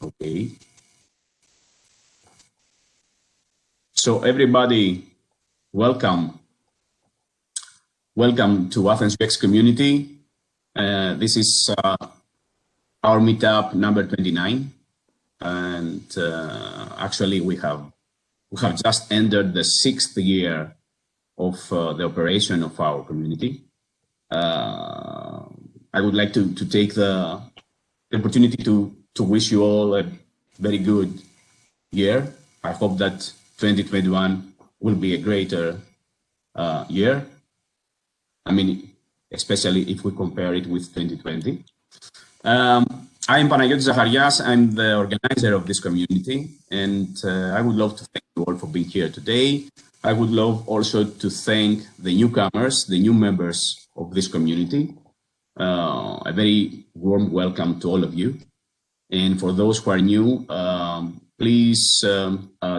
Okay. So everybody, welcome. Welcome to Athens UX community. This is our meetup number 29. And actually we have just entered the 6th year of the operation of our community. I would like to take the opportunity to wish you all a very good year. I hope that 2021 will be a greater year. I mean, especially if we compare it with 2020. I'm Panagiotis Zacharias. I'm the organizer of this community, and I would love to thank you all for being here today. I would love also to thank the newcomers, the new members of this community. A very warm welcome to all of you. And for those who are new, please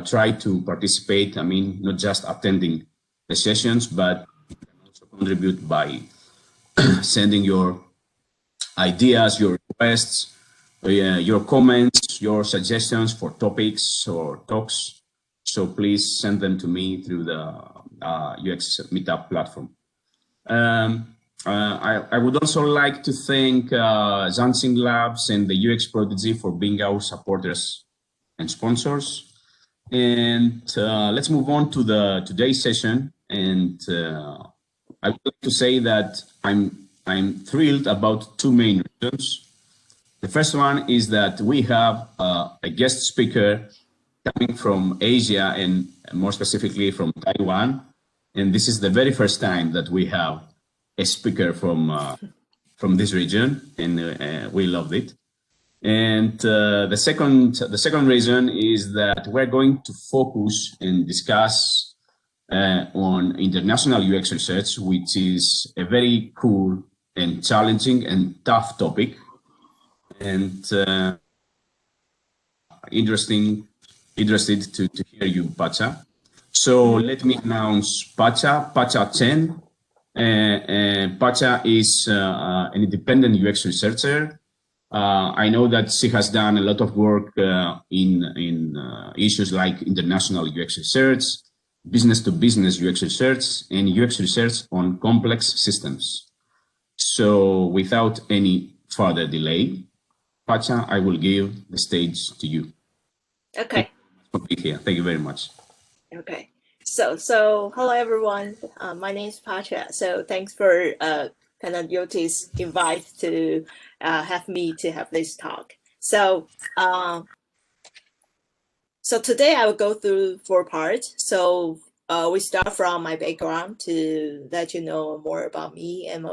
try to participate. I mean, not just attending the sessions, but you can also contribute by sending your ideas, your requests, your comments, your suggestions for topics or talks. So please send them to me through the UX Meetup platform. I would also like to thank Zansing Labs and the UX Prodigy for being our supporters and sponsors. And let's move on to today's session. And I would like to say that I'm thrilled about two main reasons. The first one is that we have a guest speaker coming from Asia and more specifically from Taiwan. And this is the very first time that we have a speaker from this region, and we loved it. And the second reason is that we're going to focus and discuss on international UX research, which is a very cool and challenging and tough topic, and interested to hear you, Pacha. So let me announce Pacha Chen. Pacha is an independent UX researcher. I know that she has done a lot of work in issues like international UX research, business-to-business UX research, and UX research on complex systems. So without any further delay, Pacha, I will give the stage to you. Okay. Thank you very much. Okay. So hello everyone. My name is Pacha. So thanks for Panagiotis' invite to have me to have this talk. So today I will go through 4 parts. So we start from my background to let you know more about me, and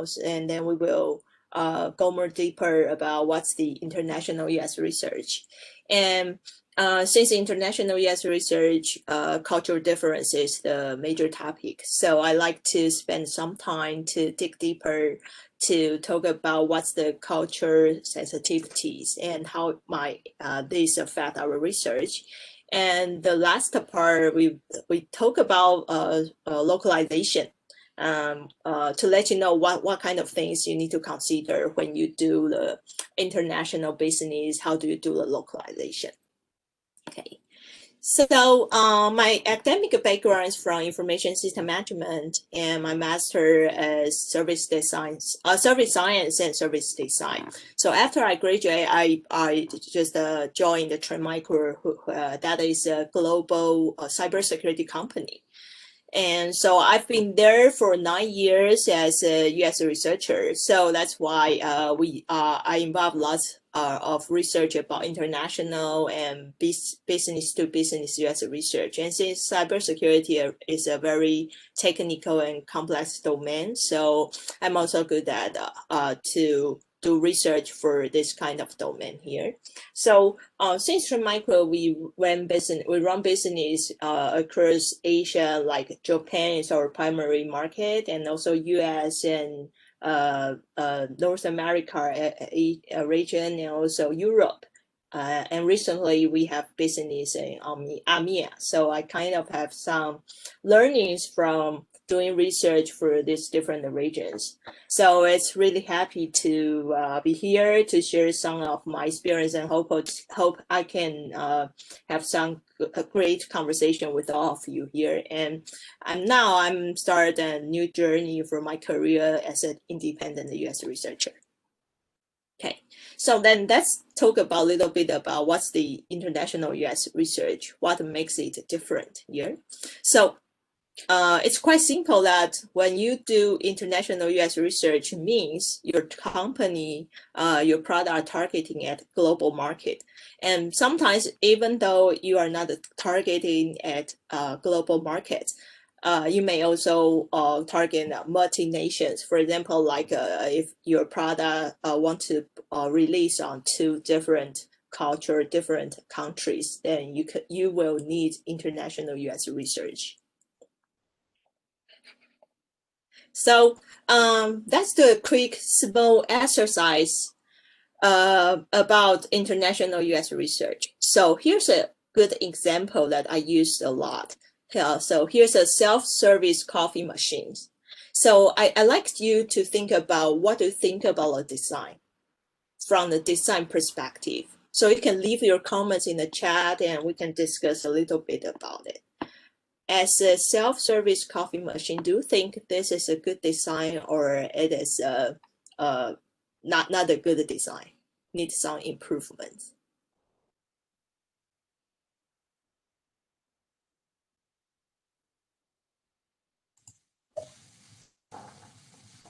then we will go more deeper about what's the international US research. And since international US research, cultural difference is the major topic. So I like to spend some time to dig deeper to talk about what's the culture sensitivities and how might these affect our research. And the last part, we talk about localization to let you know what kind of things you need to consider when you do the international business. How do you do the localization? Okay, so my academic background is from information system management, and my master is service science and service design. So after I graduate, I just joined the Trend Micro, that is a global cybersecurity company. And so I've been there for 9 years as a US researcher. So that's why I involve lots of research about international and business-to-business US research. And since cybersecurity is a very technical and complex domain, so I'm also good at to do research for this kind of domain here. So since Trend Micro, we run business across Asia, like Japan is our primary market, and also US and North America region, and also Europe. And recently we have business in AMEA. So I kind of have some learnings from doing research for these different regions. So it's really happy to be here to share some of my experience, and hope I can have a great conversation with all of you here. And I'm starting a new journey for my career as an independent US researcher. Okay, so then let's talk about a little bit about what's the international US research, what makes it different here. So it's quite simple that when you do international US research, means your company, your product are targeting at global market. And sometimes even though you are not targeting at global markets, you may also target multi-nations. For example, like if your product want to release on 2 different culture, different countries, then you will need international US research. So let's do a quick small exercise about international US research. So here's a good example that I used a lot. So here's a self-service coffee machine. So I like you to think about what do you think about a design from the design perspective. So you can leave your comments in the chat and we can discuss a little bit about it. As a self-service coffee machine, do you think this is a good design, or it is not a good design? Needs some improvements.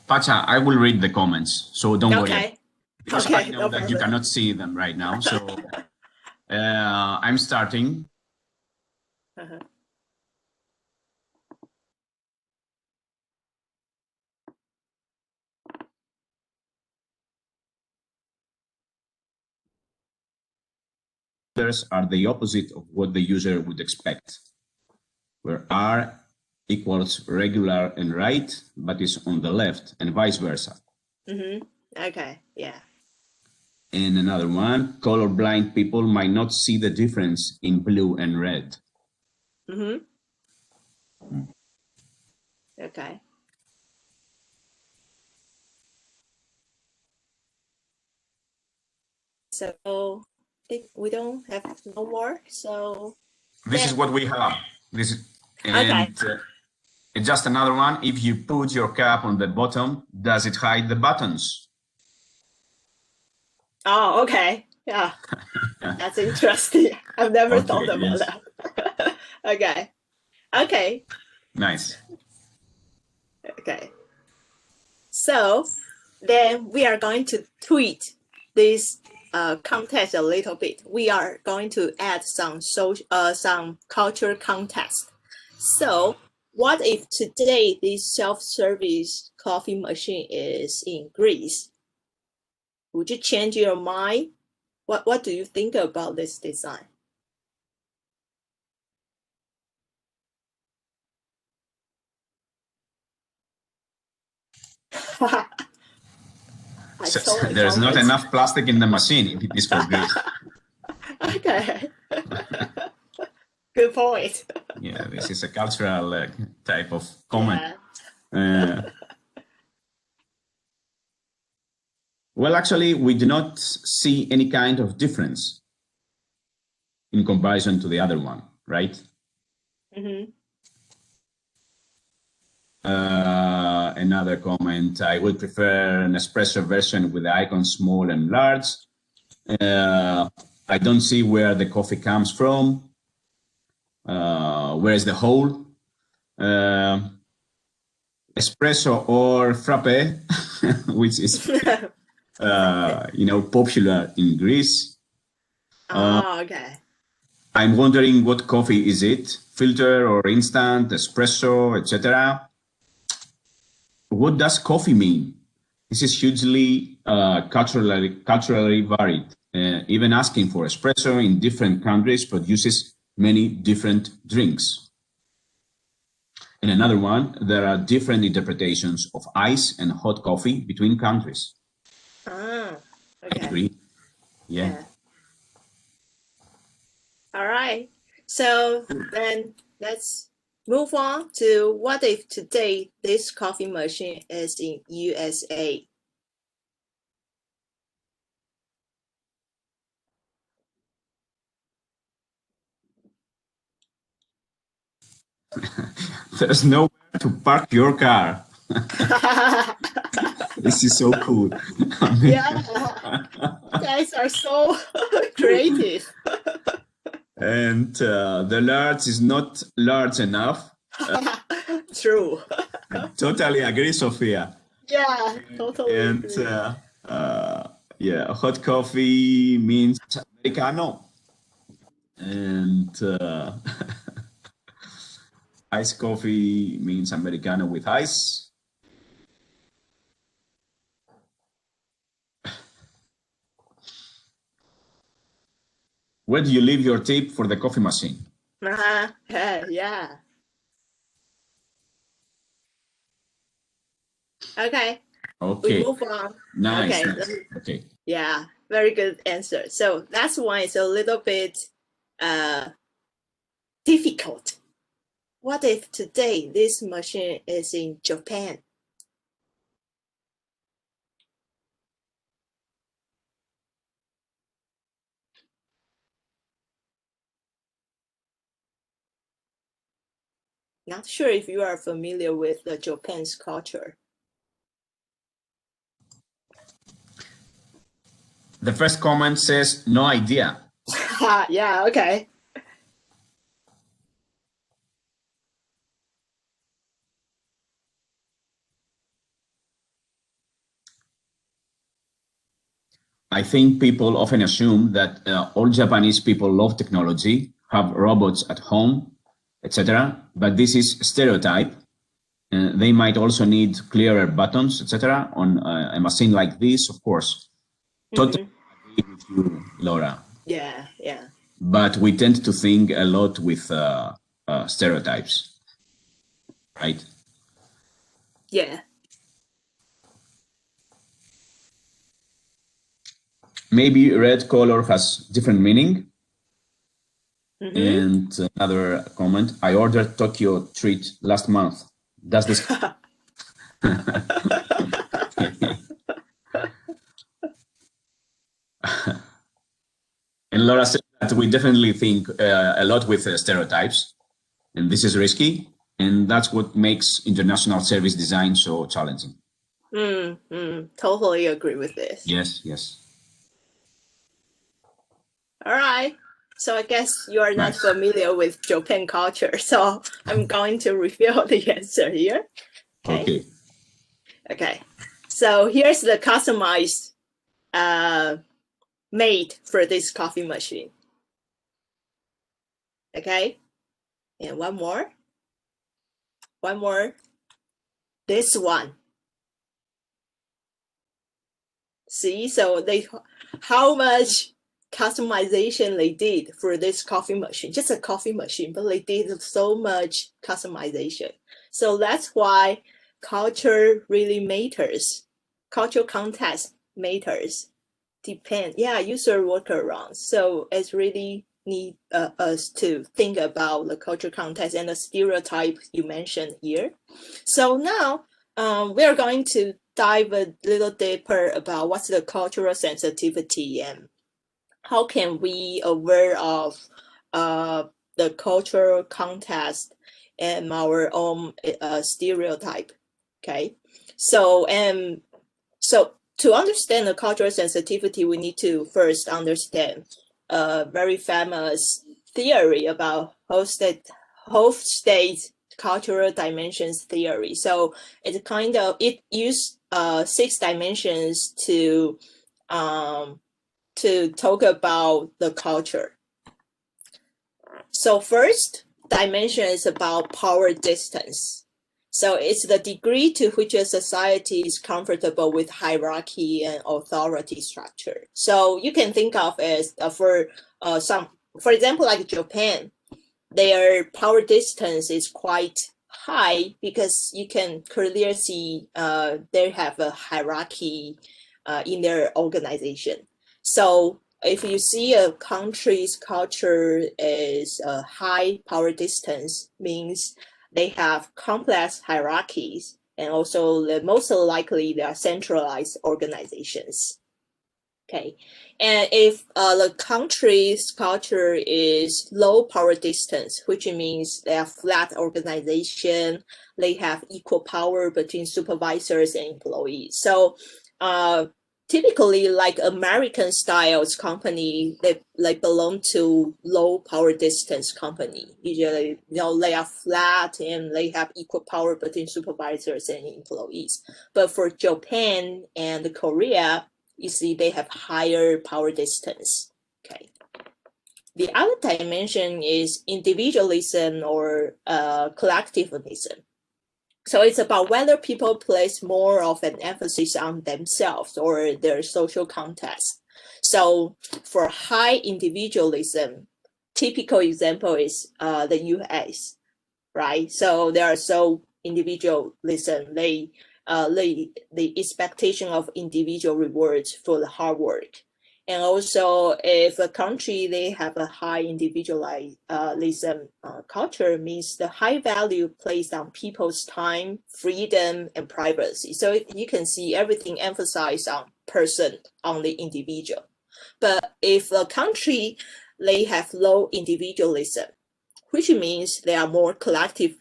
Pacha, I will read the comments, so don't worry. Okay. Because Okay, I know that you cannot see them right now, so I'm starting. Are the opposite of what the user would expect, where R equals regular and right, but is on the left, and vice versa. Okay, yeah. And another one, colorblind people might not see the difference in blue and red. Okay. So I think we don't have no more. So this is what we have. This is, and okay. Just another one. If you put your cap on the bottom, does it hide the buttons? Oh, okay. Yeah. That's interesting. I've never thought about that. Okay. Okay. Nice. Okay. So then we are going to tweak this context a little bit. We are going to add some cultural context. So what if today this self-service coffee machine is in Greece? Would you change your mind? What do you think about this design? So there's not enough plastic in the machine if it is for Greece. Okay. Good point. Yeah, this is a cultural type of comment. Well, actually, we do not see any kind of difference in comparison to the other one, right? Another comment, I would prefer an espresso version with the icon small and large. I don't see where the coffee comes from. Where is the hole? Espresso or frappe, which is popular in Greece. Okay. I'm wondering what coffee is it? Filter or instant, espresso, etc. What does coffee mean? This is hugely culturally varied. Even asking for espresso in different countries produces many different drinks. And another one, there are different interpretations of ice and hot coffee between countries. Okay. I agree. Yeah. All right. So then let's Move on to what if today this coffee machine is in USA? There's nowhere to park your car. This is so cool. I mean, Yeah, you guys are so creative. and the large is not large enough. True. I totally agree, Sophia. Yeah, totally And agree. yeah, hot coffee means Americano. And iced coffee means Americano with ice. Where do you leave your tip for the coffee machine? Yeah. Okay, we Okay, move on. nice, Okay, nice. Okay. yeah, very good answer. So last one is a little bit difficult. What if today this machine is in Japan? Not sure if you are familiar with the Japan's culture. The first comment says no idea. Yeah, okay. I think people often assume that all Japanese people love technology, have robots at home, etc. But this is stereotype. They might also need clearer buttons, etc. On a machine like this, of course. Totally agree with you, Laura. Yeah, yeah. But we tend to think a lot with stereotypes, right? Yeah. Maybe red color has different meaning. Mm-hmm. And another comment, I ordered Tokyo treat last month. Does this? And Laura said that we definitely think a lot with stereotypes, and this is risky, and that's what makes international service design so challenging. Totally agree with this. Yes, yes. All right. So I guess you are not Nice. familiar with Japan culture, so I'm going to reveal the answer here. Okay. Okay. So here's the customized made for this coffee machine. Okay. And one more. One more. This one. See, so they how much customization they did for this coffee machine, just a coffee machine, but they did so much customization. So that's why culture really matters. Cultural context matters. Depend, yeah, user workarounds. So it's really need us to think about the cultural context and the stereotype you mentioned here. So now we are going to dive a little deeper about what's the cultural sensitivity and how can we aware of the cultural context and our own stereotype. Okay, so to understand the cultural sensitivity, we need to first understand a very famous theory about whole state cultural dimensions theory. So it used 6 dimensions to talk about the culture. So first dimension is about power distance. So it's the degree to which a society is comfortable with hierarchy and authority structure. So you can think of as for example, like Japan, their power distance is quite high because you can clearly see they have a hierarchy in their organization. So if you see a country's culture is a high power distance, means they have complex hierarchies, and also most likely they are centralized organizations. Okay, and if the country's culture is low power distance, which means they are flat organization, they have equal power between supervisors and employees. So typically, like American styles company, they belong to low power distance company. Usually, they are flat and they have equal power between supervisors and employees. But for Japan and Korea, you see they have higher power distance. Okay. The other dimension is individualism or collectivism. So it's about whether people place more of an emphasis on themselves or their social context. So for high individualism, typical example is the US, right? So they are so individualism. The expectation of individual rewards for the hard work. And also, if a country they have a high individualism culture, means the high value placed on people's time, freedom, and privacy. So you can see everything emphasized on person, on the individual. But if a country they have low individualism, which means they are more collectivism,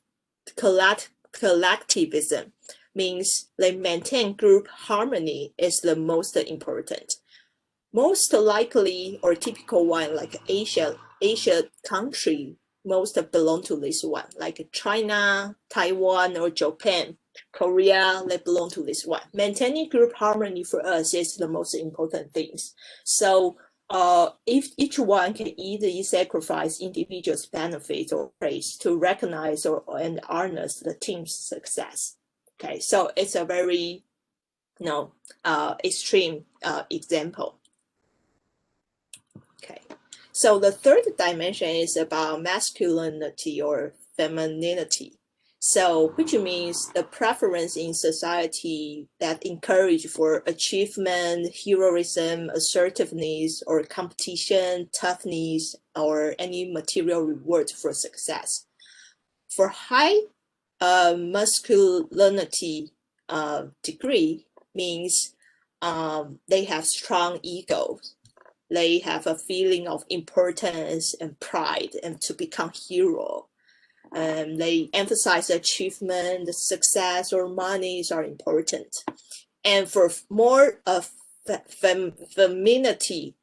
means they maintain group harmony is the most important. Most likely or typical one, like Asia country, most belong to this one, like China, Taiwan, or Japan, Korea, they belong to this one. Maintaining group harmony for us is the most important things. So if each one can either sacrifice individuals' benefits or praise to recognize and harness the team's success. Okay, so it's a very extreme example. Okay, so the third dimension is about masculinity or femininity. So, which means the preference in society that encourage for achievement, heroism, assertiveness, or competition, toughness, or any material reward for success. For high masculinity degree means they have strong egos. They have a feeling of importance and pride and to become hero. They emphasize achievement, success, or monies are important. And for more of femininity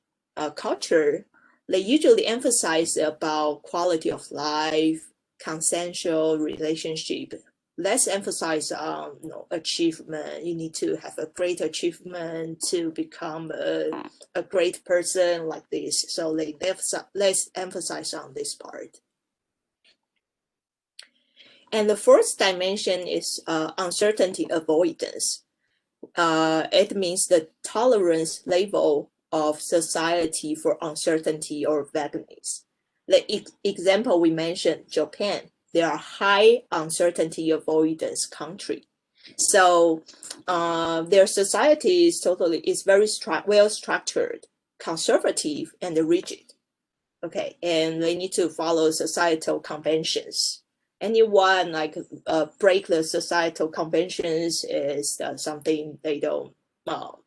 culture, they usually emphasize about quality of life, consensual relationship. Less emphasize on achievement. You need to have a great achievement to become a great person like this. So they less emphasize on this part. And the fourth dimension is uncertainty avoidance. It means the tolerance level of society for uncertainty or vagueness. The example we mentioned, Japan, they are high uncertainty avoidance country. So their society is very well structured, conservative, and rigid. Okay, and they need to follow societal conventions. Anyone break the societal conventions is something they don't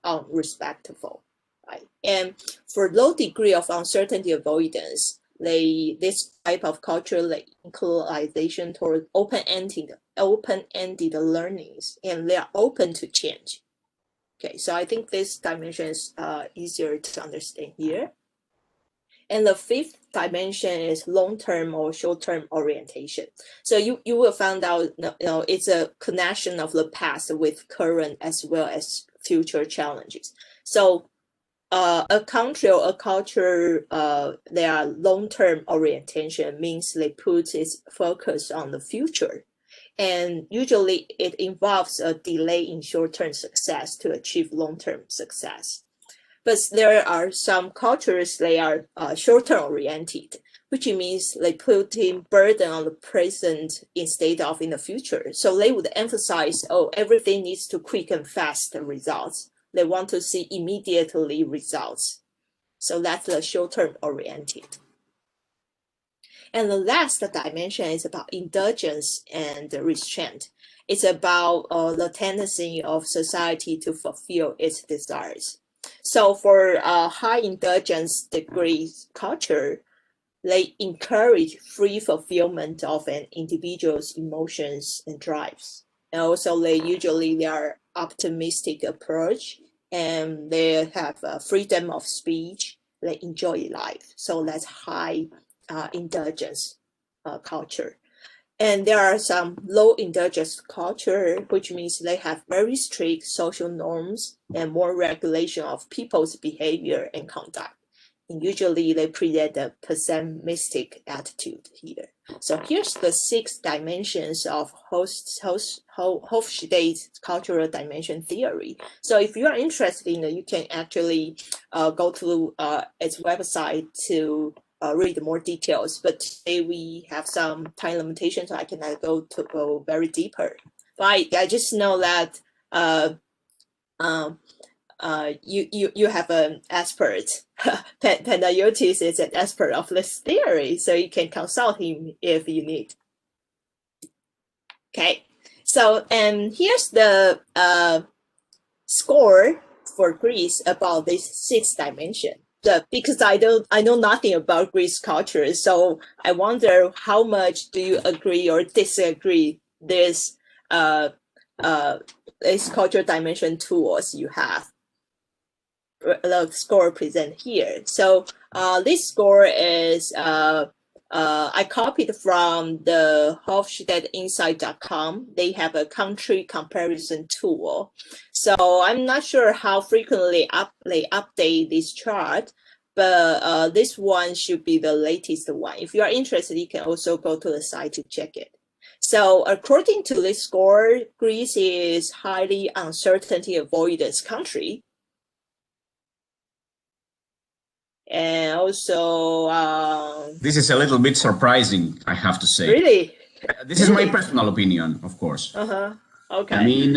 unrespectful, right? And for low degree of uncertainty avoidance, this type of cultural inclination toward open-ended learnings, and they are open to change. Okay, so I think this dimension is easier to understand here. And the fifth dimension is long-term or short-term orientation. So you will find out, it's a connection of the past with current as well as future challenges. So a country or a culture, their long-term orientation means they put its focus on the future. And usually it involves a delay in short-term success to achieve long-term success. But there are some cultures, they are short-term oriented, which means they put in burden on the present instead of in the future. So they would emphasize, everything needs to quick and fast results. They want to see immediately results. So that's the short-term oriented. And the last dimension is about indulgence and restraint. It's about the tendency of society to fulfill its desires. So for high indulgence degree culture, they encourage free fulfillment of an individual's emotions and drives. And also they are optimistic approach, and they have freedom of speech. They enjoy life. So that's high indulgence culture. And there are some low indulgence culture, which means they have very strict social norms and more regulation of people's behavior and conduct. And usually they present a pessimistic attitude here. So here's the 6 dimensions of Hofstede's cultural dimension theory. So if you are interested in it, you can actually go to its website to read more details. But today we have some time limitations, so I cannot go very deeper. But I just know that you have an expert. Panayotis is an expert of this theory, so you can consult him if you need. Okay, so and here's the score for Greece about this 6 dimension. Because I know nothing about Greece culture, so I wonder how much do you agree or disagree this cultural dimension tools you have. The score present here. So this score is I copied from the hofstedinsight.com. They have a country comparison tool. So I'm not sure how frequently they update this chart, but this one should be the latest one. If you are interested, you can also go to the site to check it. So according to this score, Greece is highly uncertainty avoidance country. And also, this is a little bit surprising, I have to say. Really? This is my personal opinion, of course. Okay. I mean,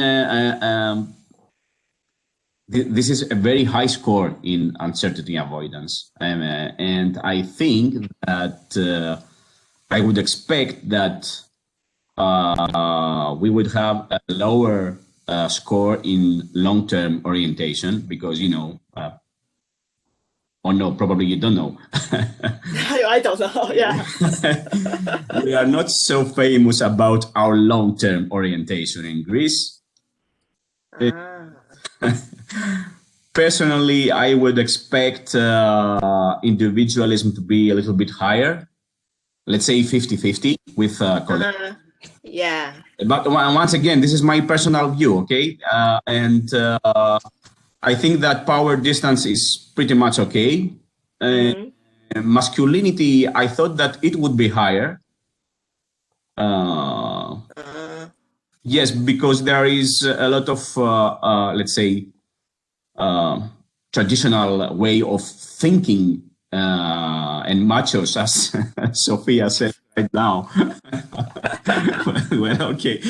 this is a very high score in uncertainty avoidance. And I think that I would expect that we would have a lower score in long-term orientation because, you know, oh no, probably you don't know. I don't know, yeah. We are not so famous about our long-term orientation in Greece. Personally, I would expect individualism to be a little bit higher. Let's say 50-50 with yeah. But once again, this is my personal view, okay? I think that power distance is pretty much okay. Masculinity, I thought that it would be higher. Yes, because there is a lot of, let's say, traditional way of thinking and machos, as Sophia said right now. Well, okay.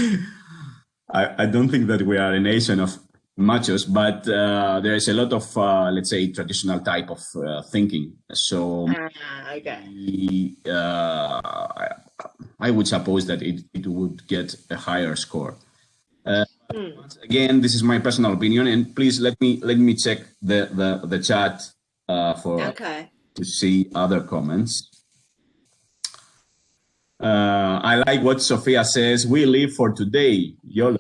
I don't think that we are a nation of machos, but there is a lot of, let's say, traditional type of thinking. So okay. I would suppose that it would get a higher score. Again, this is my personal opinion, and please let me check the chat to see other comments. I like what Sophia says. We live for today. YOLO.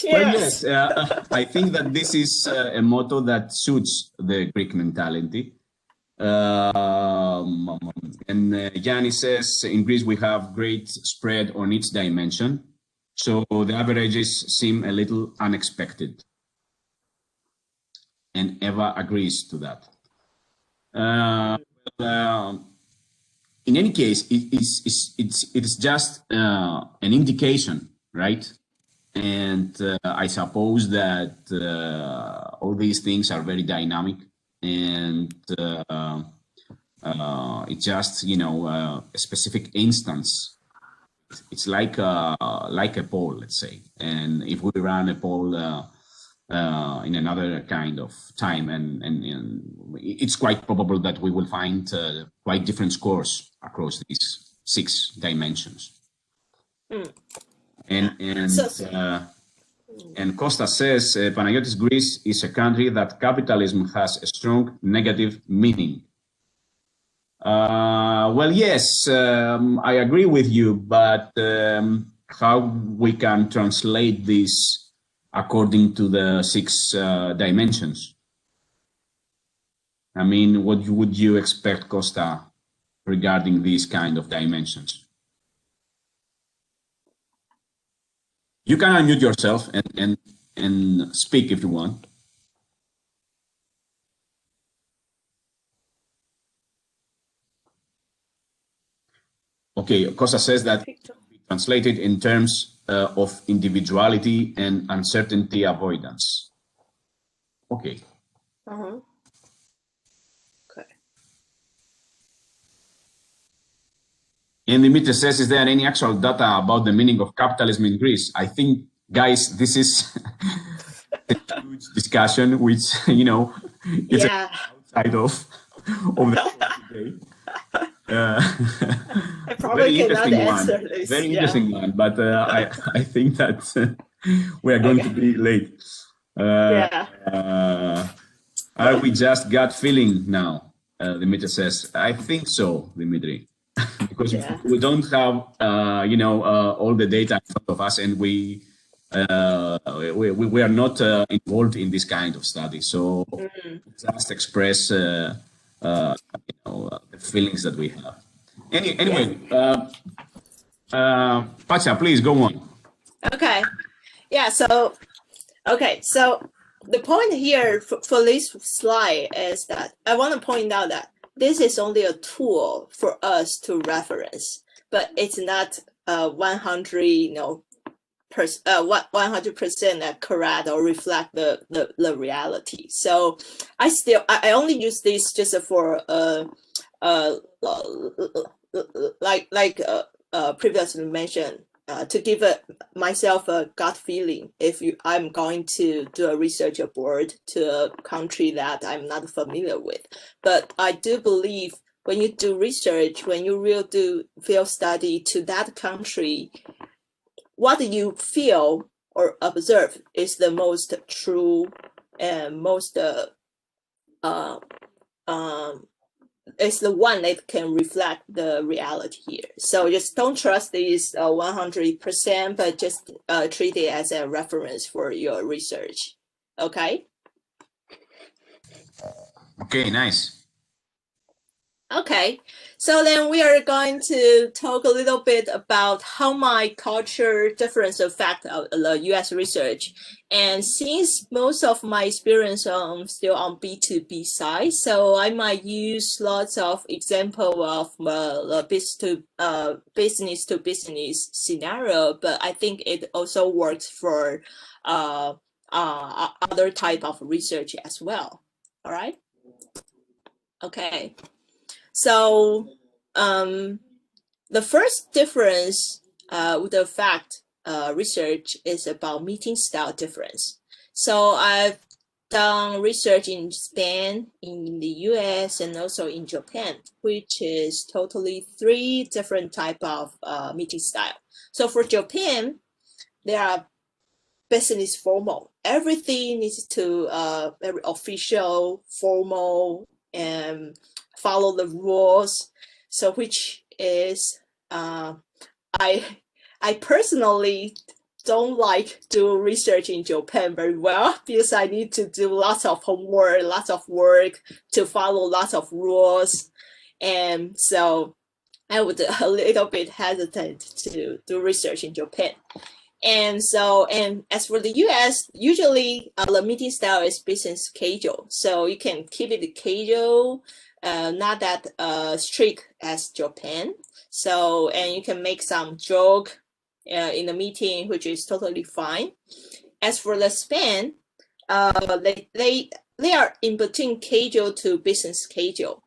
Well, yes, I think that this is a motto that suits the Greek mentality. And Yanni says, in Greece, we have great spread on each dimension. So the averages seem a little unexpected. And Eva agrees to that. In any case, it's just an indication, right? And I suppose that all these things are very dynamic, and it's just, you know, a specific instance. It's like a poll, let's say. And if we run a poll in another kind of time, and it's quite probable that we will find quite different scores across these 6 dimensions. And Costa says, Panagiotis, Greece is a country that capitalism has a strong negative meaning. Well, yes, I agree with you, but how we can translate this according to the 6 dimensions? I mean, what would you expect, Costa, regarding these kind of dimensions? You can unmute yourself and speak if you want. Okay, Costa says that translated in terms of individuality and uncertainty avoidance. Okay. Okay. And Dimitri says, is there any actual data about the meaning of capitalism in Greece? I think, guys, this is a huge discussion, which, you know, it's outside of the today. I probably cannot answer this. Very interesting one, but I think that we are going to be late. Are we just gut feeling now? Dimitri says, I think so, Dimitri, because we don't have you know, all the data in front of us, and we are not involved in this kind of study, so just express you know, the feelings that we have. Anyway, Pacha, please go on. Okay. Yeah. So, okay. So the point here for this slide is that I want to point out that this is only a tool for us to reference, but it's not 100, you know, 100% correct or reflect the reality. So I only use this just for like previously mentioned, to give myself a gut feeling if I'm going to do a research abroad to a country that I'm not familiar with. But I do believe when you do research, when you really do field study to that country, what you feel or observe is the most true and most it's the one that can reflect the reality here. So just don't trust these 100%, but just treat it as a reference for your research. Okay? Okay, nice. Okay, so then we are going to talk a little bit about how my culture difference affect the U.S. research. And since most of my experience still on B2B side, so I might use lots of example of business to business scenario, but I think it also works for other type of research as well. All right. Okay. So the first difference with the fact research is about meeting style difference. So I've done research in Spain, in the US, and also in Japan, which is totally 3 different type of meeting style. So for Japan, there are business formal. Everything needs to very official, formal, and follow the rules. So which is I personally don't like do research in Japan very well because I need to do lots of homework, lots of work to follow lots of rules, and so I would a little bit hesitant to do research in Japan. And so, and as for the US, usually the meeting style is business casual. So you can keep it casual, not that strict as Japan. So, and you can make some joke in the meeting, which is totally fine. As for the Spain, they are in between casual to business casual.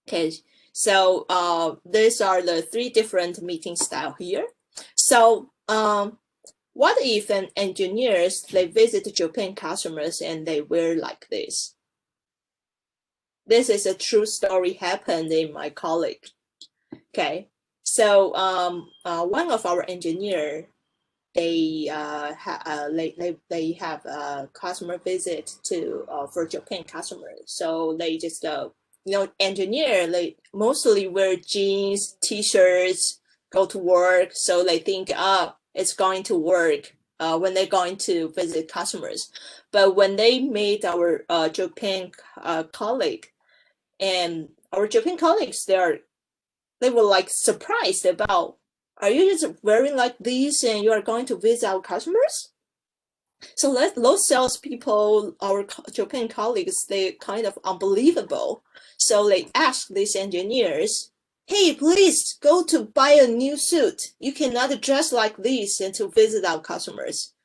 Okay, so these are the 3 different meeting style here. So What if an engineers, they visit Japan customers and they wear like this? This is a true story happened in my colleague. Okay, so one of our engineer, they have a customer visit to for Japan customers. So they just engineer, they mostly wear jeans, t-shirts, go to work. So they think it's going to work when they're going to visit customers. But when they meet our Japan colleague, and our Japan colleagues, they were like surprised about, are you just wearing like this and you are going to visit our customers? So those salespeople, our Japan colleagues, they kind of unbelievable. So they asked these engineers, hey, please go to buy a new suit. You cannot dress like this and to visit our customers.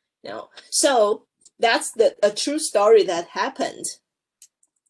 So that's a true story that happened.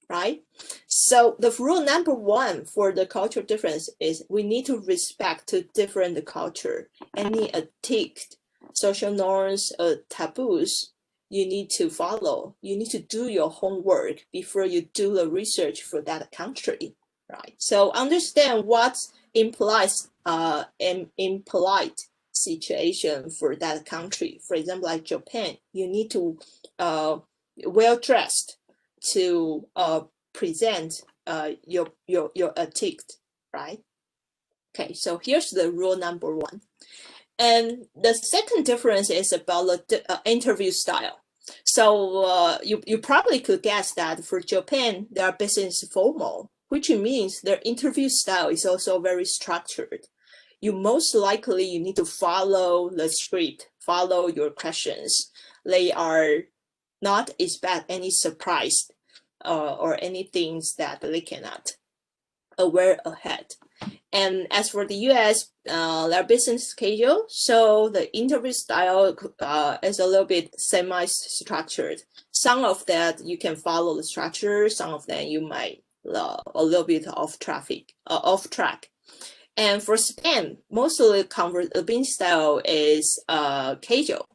Right? So the rule number one for the cultural difference is we need to respect to different culture. Any etiquette, social norms, taboos, you need to follow. You need to do your homework before you do the research for that country. Right? So understand what implies an impolite situation for that country. For example, like Japan, you need to well dressed to present your etiquette, right? Okay, so here's the rule number one. And the second difference is about the interview style. So you probably could guess that for Japan, their business formal, which means their interview style is also very structured. You most likely you need to follow the script, follow your questions. They are not expect any surprise or any things that they cannot aware ahead. And as for the US, their business schedule, so the interview style is a little bit semi-structured. Some of that you can follow the structure, some of them you might a little bit off track. And for Spain, mostly the business style is casual.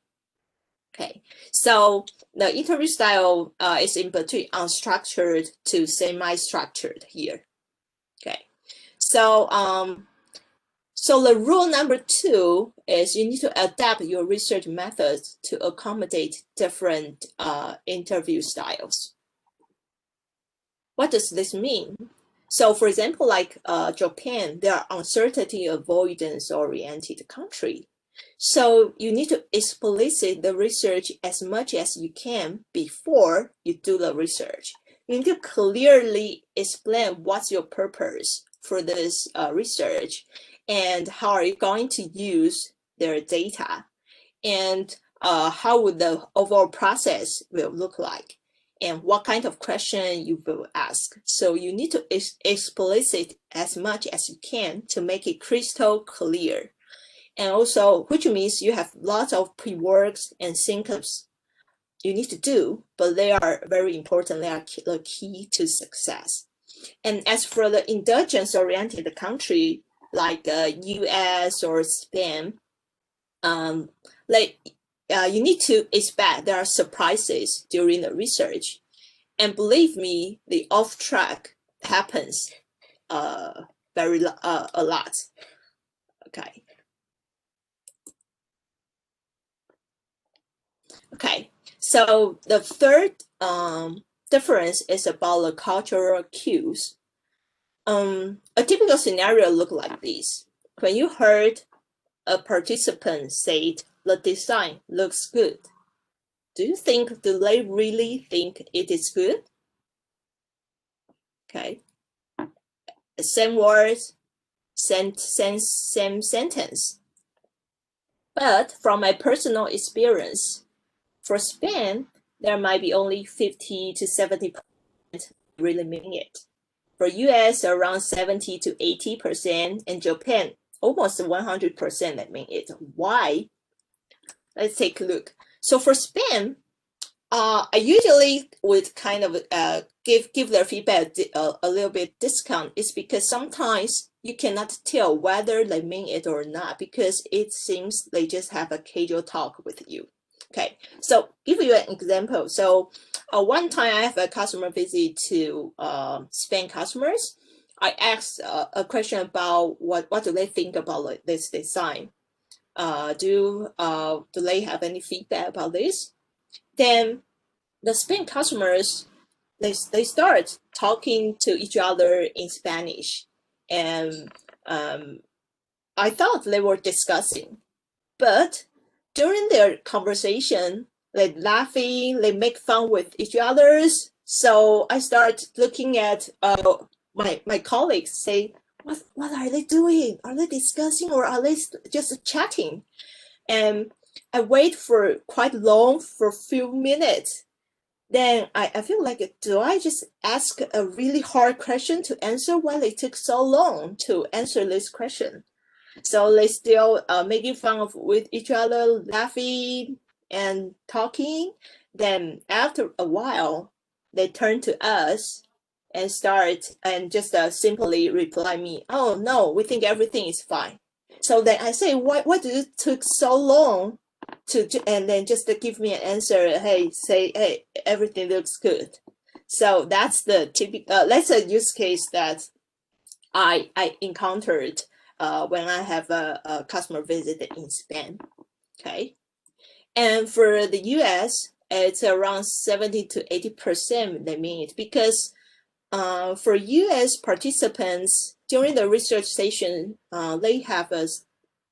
Okay, so the interview style is in between unstructured to semi-structured here. Okay, so so the rule number two is you need to adapt your research methods to accommodate different interview styles. What does this mean? So for example, like Japan, they are uncertainty avoidance oriented country. So you need to explicit the research as much as you can before you do the research. You need to clearly explain what's your purpose for this research and how are you going to use their data and how would the overall process will look like and what kind of question you will ask. So you need to explicit as much as you can to make it crystal clear. And also, which means you have lots of pre-works and syntax you need to do, but they are very important. They are the key to success. And as for the indulgence-oriented country, like US or Spain, you need to expect there are surprises during the research. And believe me, the off-track happens a lot. Okay. Okay, so the third difference is about the cultural cues. A typical scenario look like this. When you heard a participant say the design looks good, do they really think it is good? Okay, same words, same sentence. But from my personal experience, for Spain, there might be only 50 to 70% really mean it. For US, around 70 to 80%, and Japan, almost 100% that mean it. Why? Let's take a look. So for Spain, I usually would kind of give their feedback a little bit discount is because sometimes you cannot tell whether they mean it or not, because it seems they just have a casual talk with you. Okay, so give you an example. So one time I have a customer visit to Spain customers. I asked a question about what do they think about this design. Do they have any feedback about this? Then the Spain customers, they start talking to each other in Spanish, and I thought they were discussing, but during their conversation, they laughing, they make fun with each others. So I start looking at my colleagues, say, what are they doing? Are they discussing or are they just chatting? And I wait for quite long, for a few minutes. Then I feel like, do I just ask a really hard question to answer? Why they took so long to answer this question? So they still making fun of with each other, laughing and talking. Then after a while, they turn to us and start and just simply reply me, "Oh no, we think everything is fine." So then I say, "Why did it took so long to?" And then just to give me an answer, "Hey, everything looks good." So that's the typical. That's a use case that I encountered when I have a customer visit in Spain. Okay, and for the US, it's around 70 to 80% they mean it, because for US participants during the research session, they have a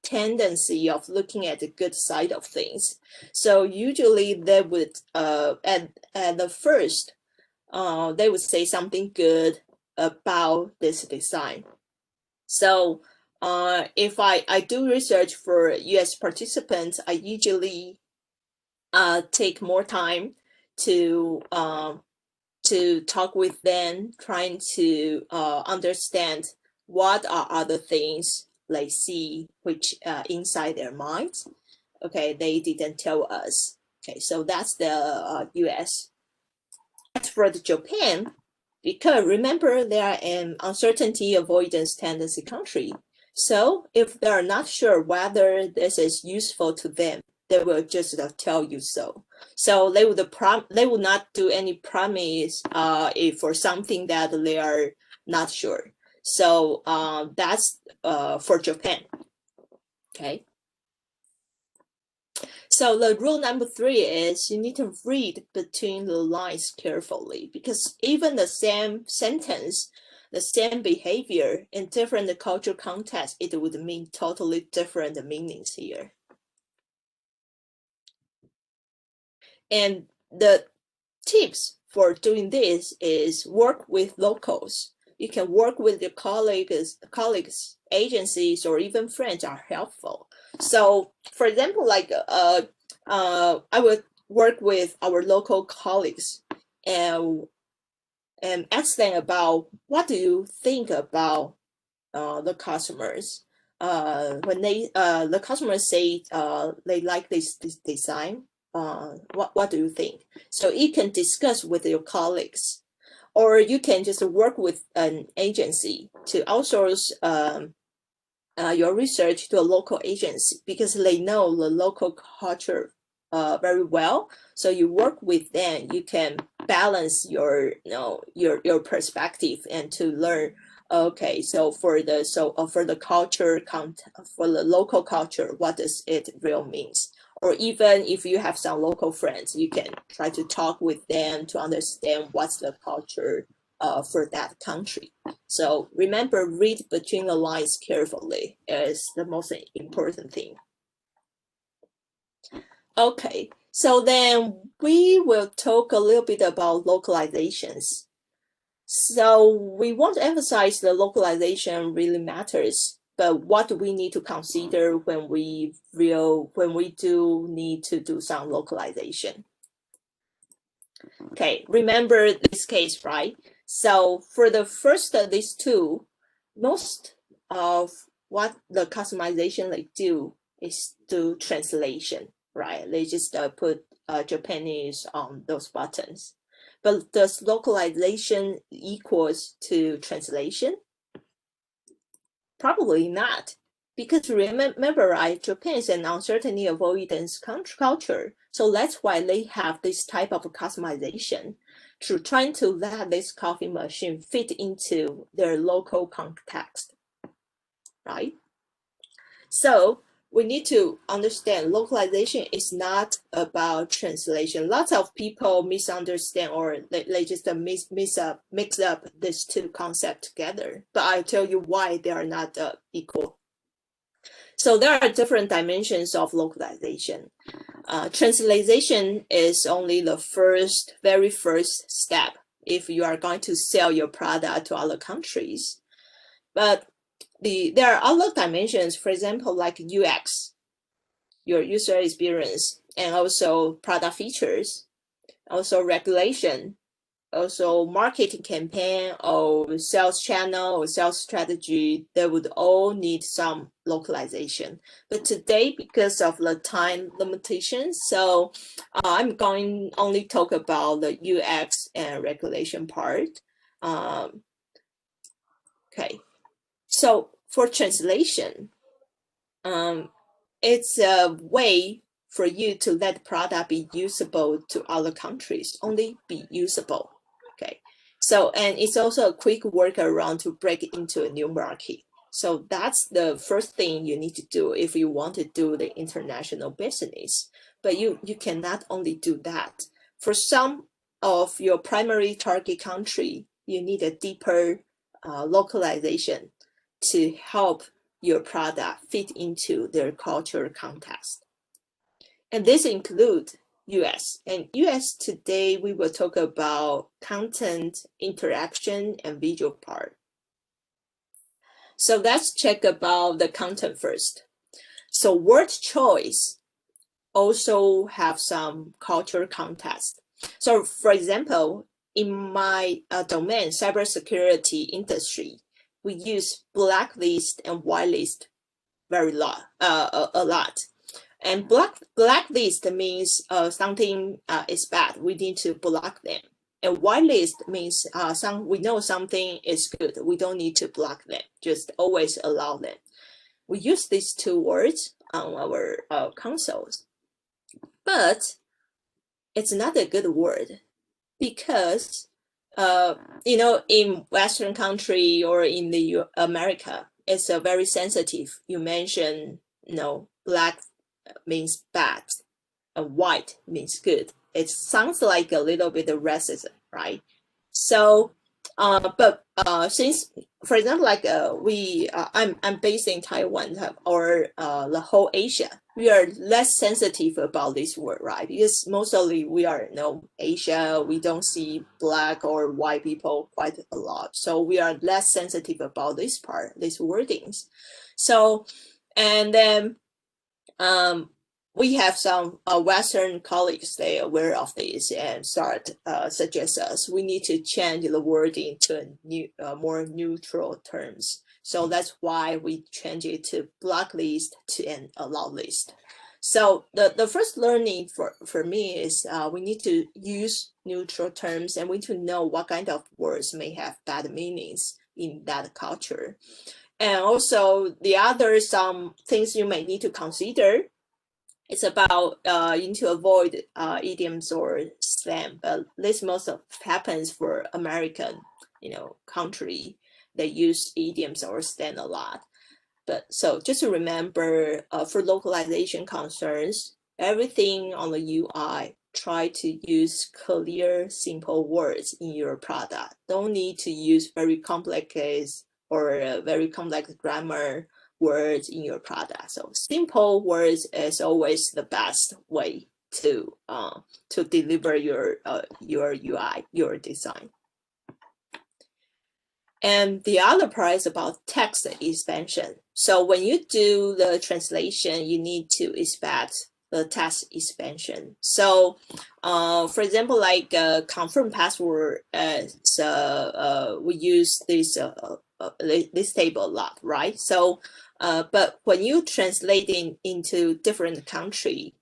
tendency of looking at the good side of things. So usually they would at the first they would say something good about this design. So if I do research for US participants, I usually take more time to talk with them, trying to understand what are other things they see which inside their minds. Okay, they didn't tell us. Okay, so that's the US. As for the Japan, because remember they are an uncertainty avoidance tendency country. So if they're not sure whether this is useful to them, they will just tell you so. So they would not do any promise if for something that they are not sure. So that's for Japan. Okay. So the rule number 3 is you need to read between the lines carefully, because even the same sentence, the same behavior in different cultural contexts, it would mean totally different meanings here. And the tips for doing this is work with locals. You can work with your colleagues, agencies, or even friends are helpful. So, for example, like I would work with our local colleagues and ask them about what do you think about the customers. When the customers say they like this design, what do you think? So you can discuss with your colleagues, or you can just work with an agency to outsource your research to a local agency, because they know the local culture very well. So you work with them, you can balance your your perspective and to learn. Okay, so for the culture for the local culture, what does it real means? Or even if you have some local friends, you can try to talk with them to understand what's the culture for that country. So remember, read between the lines carefully is the most important thing. Okay, so then we will talk a little bit about localizations. So we want to emphasize the localization really matters, but what do we need to consider when we do need to do some localization? Okay, remember this case, right? So for the first of these two, most of what the customization they do is do translation, right? They just put Japanese on those buttons. But does localization equals to translation? Probably not. Because remember, right, Japan is an uncertainty avoidance culture. So that's why they have this type of customization to trying to let this coffee machine fit into their local context, right? So we need to understand localization is not about translation. Lots of people misunderstand or they just mix up these two concepts together. But I'll tell you why they are not equal. So there are different dimensions of localization. Translation is only the very first step if you are going to sell your product to other countries. But there are other dimensions, for example, like UX, your user experience, and also product features, also regulation, also marketing campaign or sales channel or sales strategy. They would all need some localization. But today, because of the time limitations, so I'm going only talk about the UX and regulation part. Okay, so for translation, it's a way for you to let product be usable to other countries, only be usable. Okay, so and it's also a quick workaround to break into a new market. So that's the first thing you need to do if you want to do the international business. But you cannot only do that. For some of your primary target country, you need a deeper localization to help your product fit into their cultural context. And this includes US. And US today, we will talk about content, interaction, and visual part. So let's check about the content first. So word choice also have some cultural context. So for example, in my domain, cybersecurity industry, we use blacklist and whitelist a lot. And blacklist means something is bad. We need to block them. And whitelist means we know something is good. We don't need to block them. Just always allow them. We use these two words on our consoles, but it's not a good word because in Western country or in the America, it's a very sensitive. You mention black means bad and white means good. It sounds like a little bit of racism, right? So but since, for example, like I'm based in Taiwan or the whole Asia, we are less sensitive about this word, right? Because mostly we are Asia, we don't see black or white people quite a lot, so we are less sensitive about this part, these wordings. So and then we have some Western colleagues, they are aware of this and start suggest us we need to change the wording to more neutral terms. So that's why we change it to blacklist to an allow list. So the first learning for me is we need to use neutral terms and we need to know what kind of words may have bad meanings in that culture. And also the other some things you may need to consider. It's about you need to avoid idioms or slang, but this most happens for American, country. They use idioms or slang a lot. But so just to remember, for localization concerns, everything on the UI, try to use clear, simple words in your product. Don't need to use very complex or very complex grammar words in your product. So simple words is always the best way to deliver your UI, your design. And the other part is about text expansion. So when you do the translation, you need to expect the text expansion. So for example, like confirm password, we use this table a lot, right? So but when you translate into different country,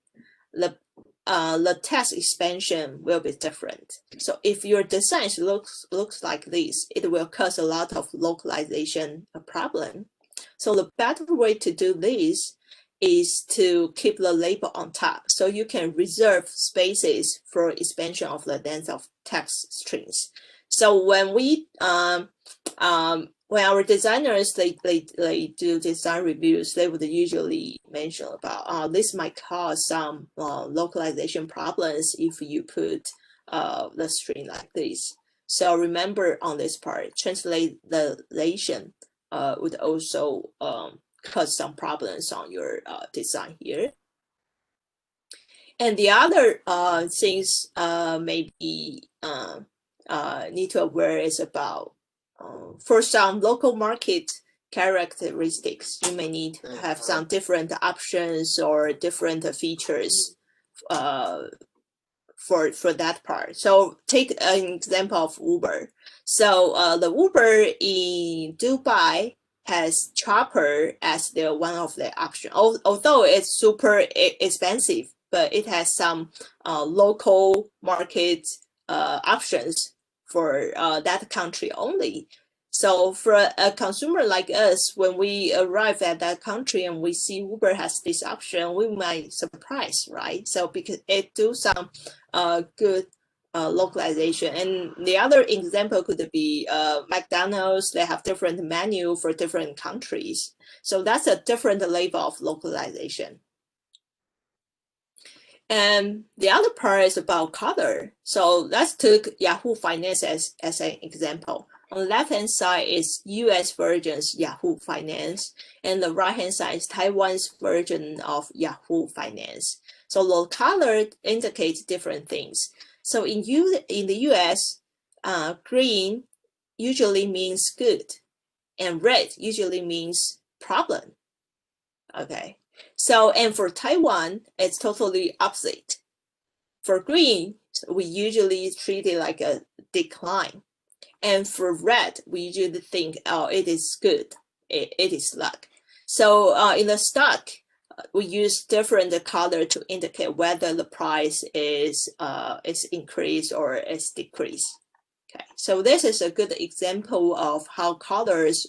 the text expansion will be different. So if your design looks like this, it will cause a lot of localization problem. So the better way to do this is to keep the label on top, so you can reserve spaces for expansion of the length of text strings. So when we when our designers they do design reviews, they would usually mention about this might cause some localization problems if you put the string like this. So remember on this part, translation would also cause some problems on your design here. And the other things maybe need to aware is about for some local market characteristics, you may need to have some different options or different features for that part. So take an example of Uber. So the Uber in Dubai has chopper as one of the options. Although it's super expensive, but it has some local market options for that country only. So for a consumer like us, when we arrive at that country and we see Uber has this option, we might surprise, right? So because it do some good localization. And the other example could be McDonald's. They have different menu for different countries. So that's a different level of localization. And the other part is about color. So let's take Yahoo Finance as an example. On the left-hand side is US version's Yahoo Finance, and the right-hand side is Taiwan's version of Yahoo Finance. So the color indicates different things. So in the US, green usually means good, and red usually means problem. Okay. So, and for Taiwan, it's totally opposite. For green, we usually treat it like a decline. And for red, we usually think, oh, it is good. It is luck. So in the stock, we use different color to indicate whether the price is increased or is decreased. Okay, so this is a good example of how colors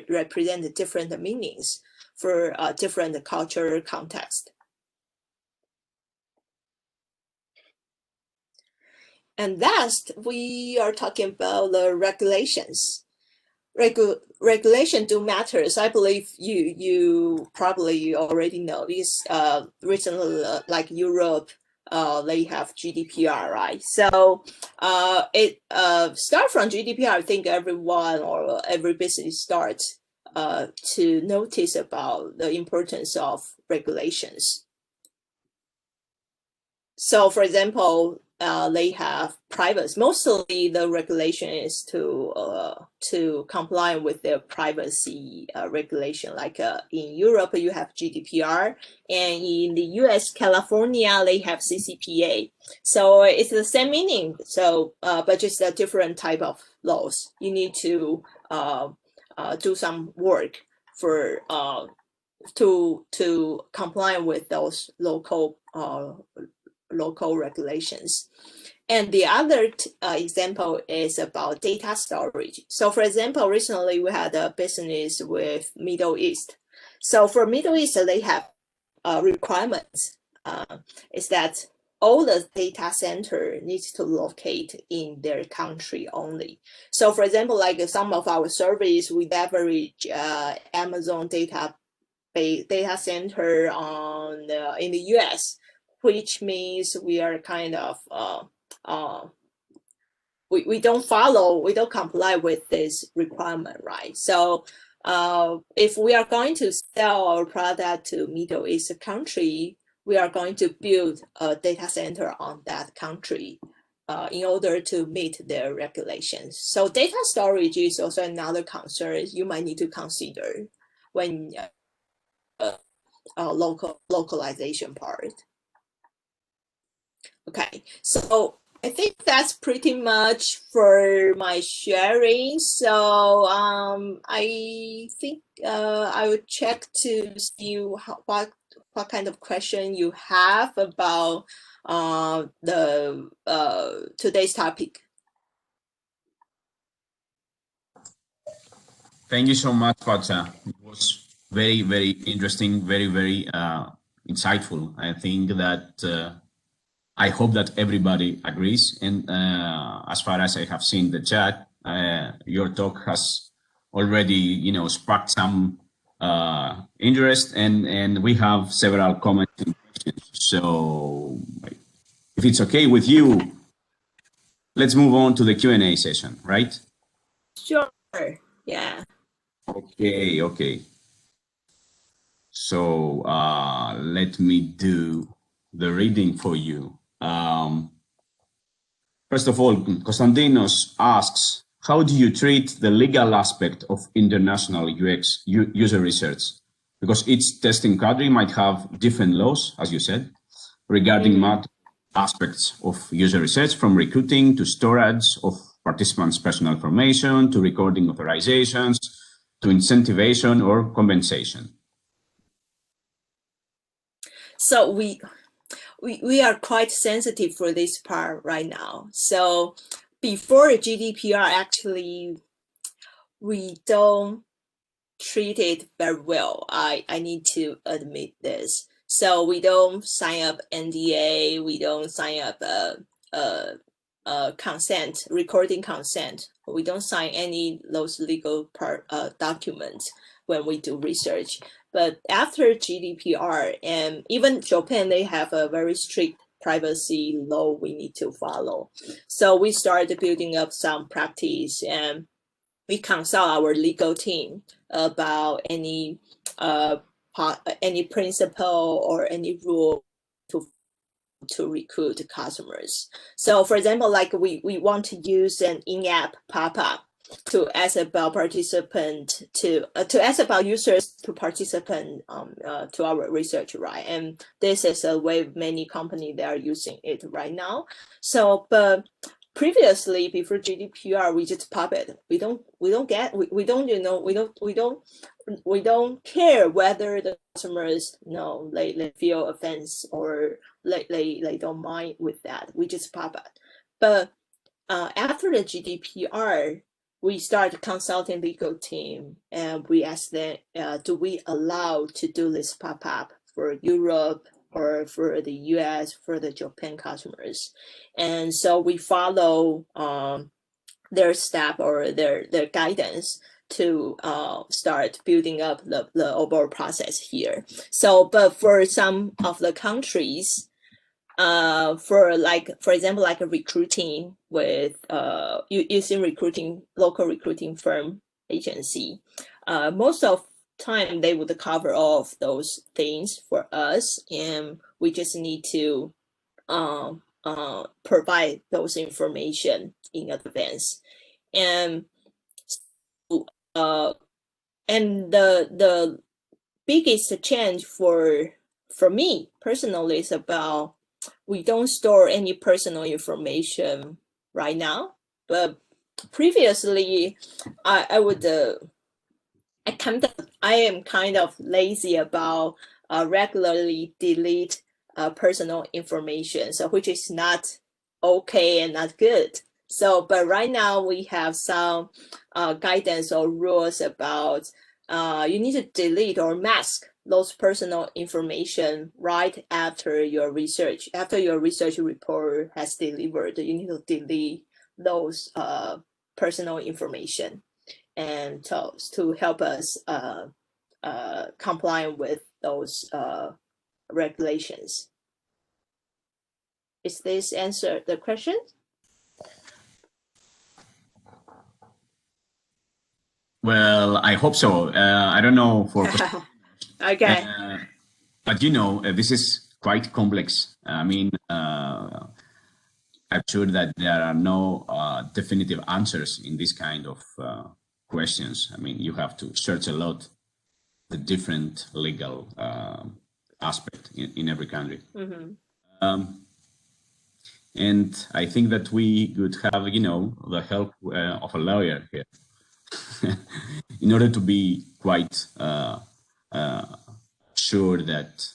represent different meanings for different culture context. And last, we are talking about the regulations. Regulation do matters. I believe you probably already know this. Recently, like Europe, they have GDPR, right? So it start from GDPR. I think everyone or every business starts to notice about the importance of regulations. So, for example, they have privacy. Mostly, the regulation is to comply with their privacy regulation. Like in Europe, you have GDPR, and in the U.S., California, they have CCPA. So it's the same meaning. So, but just a different type of laws. You need to do some work for to comply with those local regulations. And the other example is about data storage. So for example, recently we had a business with Middle East. So for Middle East, they have requirements. Is that all the data center needs to locate in their country only. So for example, like some of our service, we leverage Amazon data center in the US, which means we are kind of we don't comply with this requirement, right? So if we are going to sell our product to Middle East country, we are going to build a data center on that country in order to meet their regulations. So data storage is also another concern you might need to consider when localization part. Okay, so I think that's pretty much for my sharing. So I think I would check to see what kind of question you have about today's topic. Thank you so much, Pacha. It was very, very interesting, very, very insightful. I think that I hope that everybody agrees. And as far as I have seen the chat, your talk has already, sparked some interest, and we have several comments and questions. So, if it's okay with you, let's move on to the Q&A session, right? Sure. Yeah. Okay, okay. So let me do the reading for you. First of all, Konstantinos asks, how do you treat the legal aspect of international UX user research? Because each testing country might have different laws, as you said, regarding aspects of user research, from recruiting to storage of participants' personal information, to recording authorizations, to incentivization or compensation. So we are quite sensitive for this part right now. So before GDPR, actually, we don't treat it very well. I need to admit this. So we don't sign up NDA. We don't sign up consent, recording consent. We don't sign any those legal documents when we do research. But after GDPR, and even Japan, they have a very strict privacy law we need to follow. So we started building up some practice, and we consult our legal team about any principle or any rule to recruit customers. So for example, like we want to use an in-app pop-up to ask about participant to ask about users to participate to our research, right? And this is a way many companies they are using it right now. So, but previously, before GDPR, we just pop it. We don't care whether the customers they feel offense or they don't mind with that. We just pop it. But after the GDPR, we start consulting legal team, and we ask them, do we allow to do this pop-up for Europe or for the US, for the Japan customers? And so we follow their step or their guidance to start building up the overall process here. So, but for some of the countries, for example, like a recruiting with using local recruiting firm agency, most of time they would cover all of those things for us, and we just need to provide those information in advance. And the biggest change for me personally is about we don't store any personal information right now, but previously I am kind of lazy about regularly delete personal information, so which is not okay and not good. So, but right now we have some guidance or rules about you need to delete or mask those personal information right after your research. After your research report has delivered, you need to delete those personal information, and to help us comply with those regulations. Is this answer the question? Well, I hope so. I don't know for okay. But this is quite complex. I mean, I'm sure that there are no definitive answers in this kind of questions. I mean, you have to search a lot the different legal aspect in every country. And I think that we could have, the help of a lawyer here in order to be quite sure that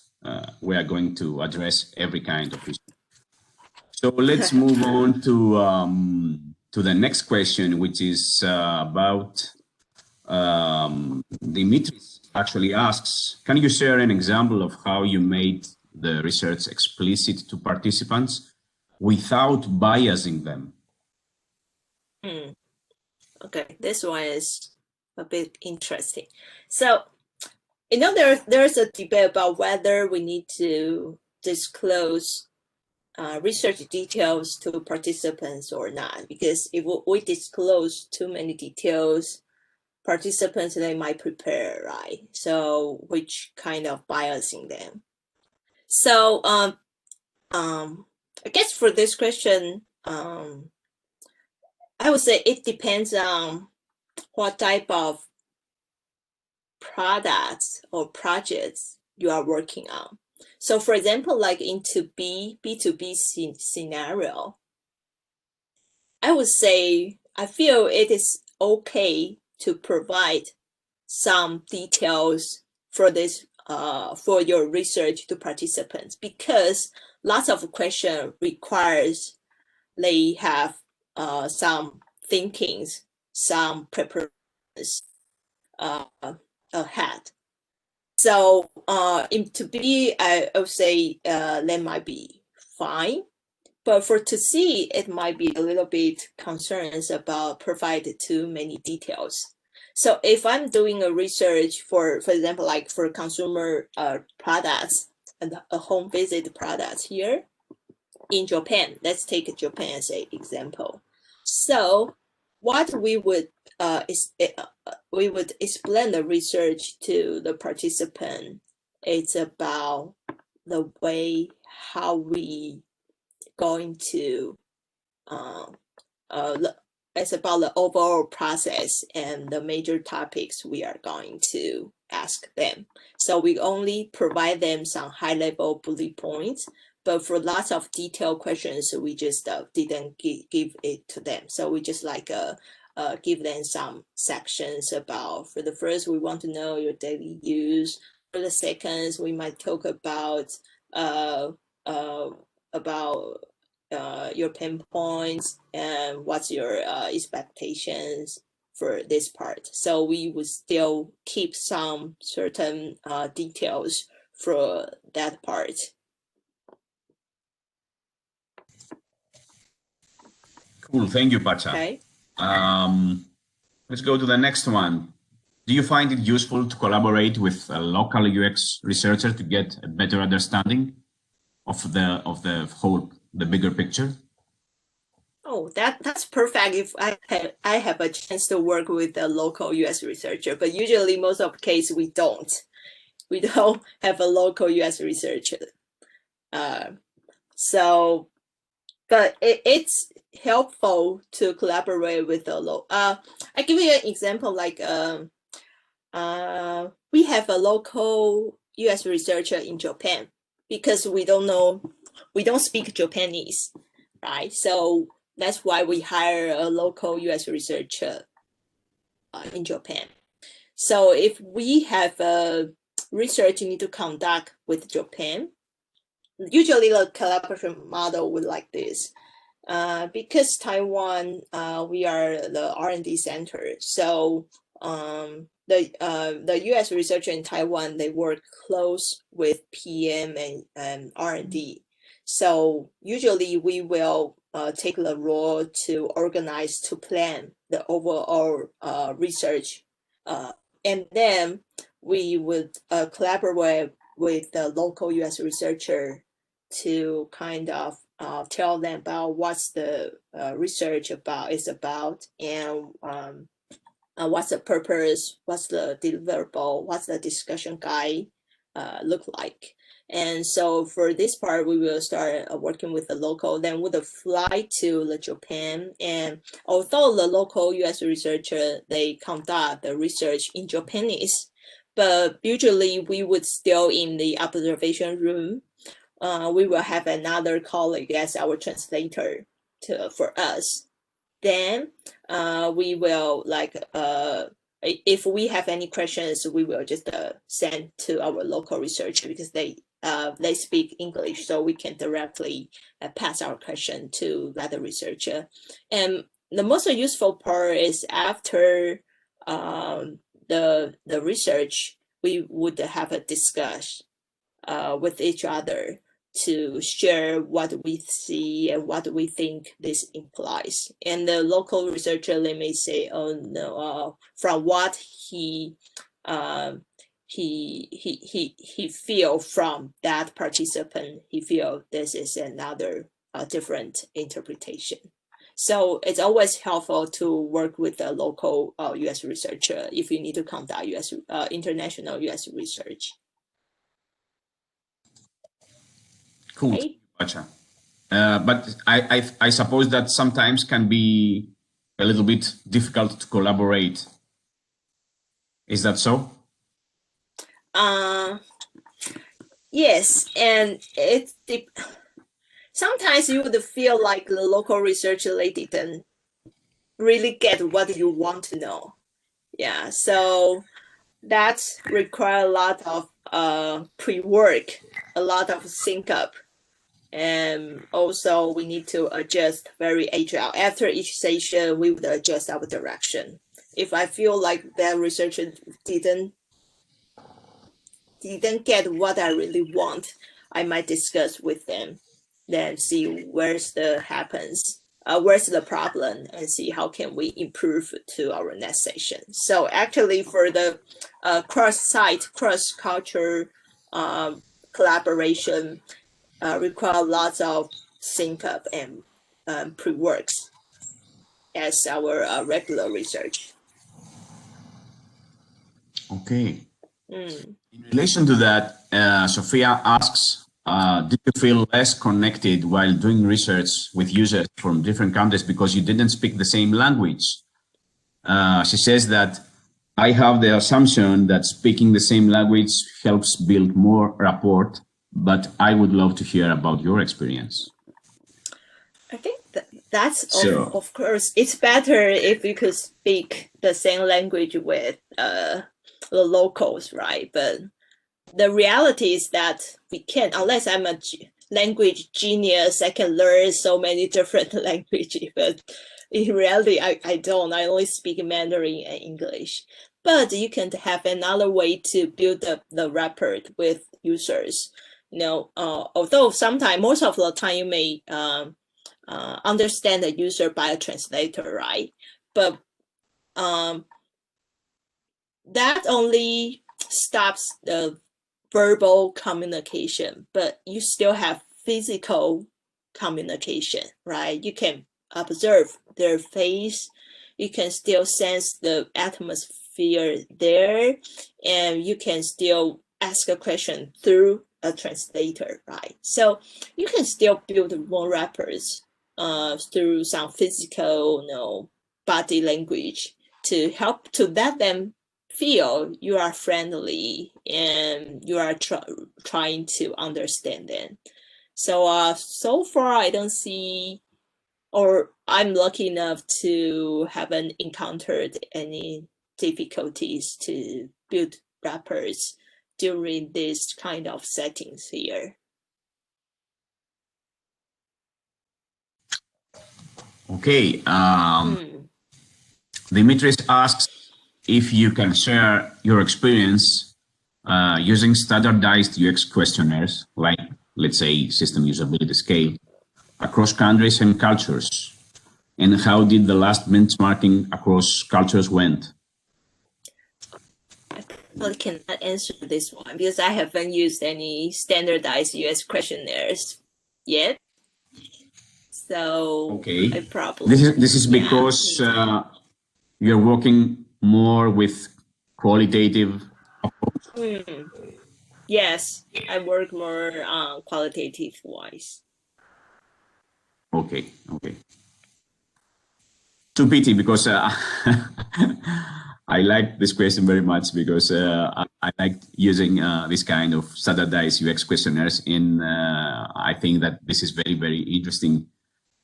we are going to address every kind of issue. So let's move on to the next question, which is about Dimitris actually asks, can you share an example of how you made the research explicit to participants without biasing them? Okay, this one is a bit interesting. So, there's a debate about whether we need to disclose research details to participants or not, because if we disclose too many details, participants, they might prepare, right? So which kind of biasing them. So I guess for this question, I would say it depends on what type of products or projects you are working on. So for example, like in B2B scenario, I would say I feel it is okay to provide some details for this for your research to participants, because lots of question requires they have some thinkings, some preparations ahead. So in to be, I would say that might be fine. But for to see, it might be a little bit concerns about provided too many details. So if I'm doing a research for example, like for consumer products and a home visit product here in Japan, let's take Japan as an example. So what we would explain the research to the participant. It's about the way how we going to it's about the overall process and the major topics we are going to ask them. So we only provide them some high level bullet points, but for lots of detailed questions, we just didn't give it to them. So we just like give them some sections about, for the first, we want to know your daily use. For the seconds, we might talk about your pain points and what's your expectations for this part. So we would still keep some certain details for that part. Cool, thank you, Pacha. Okay. Let's go to the next one. Do you find it useful to collaborate with a local UX researcher to get a better understanding of the bigger picture? Oh, that's perfect if I have a chance to work with a local US researcher, but usually most of the case we don't have a local US researcher. So, but it's helpful to collaborate with a local. I give you an example, like we have a local US researcher in Japan, because we don't speak Japanese, right? So that's why we hire a local US researcher in Japan. So if we have a research you need to conduct with Japan, usually the collaboration model would like this. Because Taiwan, we are the R&D center. So the US researcher in Taiwan, they work close with PM and R&D. So usually we will take the role to organize, to plan the overall research. And then we would collaborate with the local US researcher to kind of tell them about what's the research is about, and what's the purpose, what's the deliverable, what's the discussion guide look like. And so for this part, we will start working with the local, then we will fly to the Japan. And although the local US researcher, they conduct the research in Japanese, but usually we would still in the observation room. We will have another colleague as our translator for us. Then we will if we have any questions, we will just send to our local researcher, because they they speak English, so we can directly pass our question to that researcher. And the most useful part is after the research, we would have a discussion with each other to share what we see and what we think this implies. And the local researcher, they may say, "Oh no, from what he feel from that participant, he feel this is another different interpretation." So it's always helpful to work with a local U.S. researcher if you need to conduct international U.S. research. Cool, Right? Pacha. But I suppose that sometimes can be a little bit difficult to collaborate. Is that so? Yes, and sometimes you would feel like the local researcher, they didn't really get what you want to know. Yeah, so that requires a lot of pre-work, a lot of sync up. And also we need to adjust very agile. After each session, we would adjust our direction. If I feel like that researcher didn't get what I really want, I might discuss with them, then see where's the problem, and see how can we improve to our next session. So actually for the cross-site, cross-culture collaboration require lots of sync up and pre-works as our regular research. Okay. In relation to that, Sophia asks, did you feel less connected while doing research with users from different countries because you didn't speak the same language? She says that I have the assumption that speaking the same language helps build more rapport, but I would love to hear about your experience. I think that's of course, it's better if you could speak the same language with the locals, right? But the reality is that we can't, unless I'm a language genius, I can learn so many different languages, but in reality, I don't. I only speak Mandarin and English. But you can have another way to build up the rapport with users. You know, although sometimes, most of the time, you may understand the user by a translator, right? But that only stops the verbal communication, but you still have physical communication, right? You can observe their face, you can still sense the atmosphere there, and you can still ask a question through a translator, right? So you can still build more rappers through some physical, body language to help to let them feel you are friendly and you are trying to understand them. So so far I don't see, or I'm lucky enough to haven't encountered any difficulties to build rappers during this kind of settings here. Okay. Dimitris asks if you can share your experience using standardized UX questionnaires, like, let's say, system usability scale, across countries and cultures, and how did the last benchmarking across cultures went? I probably cannot answer this one because I haven't used any standardized UX questionnaires yet. So okay, I probably this is because you're working more with qualitative approach. Yes, I work more qualitative wise. Okay. Too pity because I like this question very much because I like using this kind of standardized UX questionnaires. I think that this is very, very interesting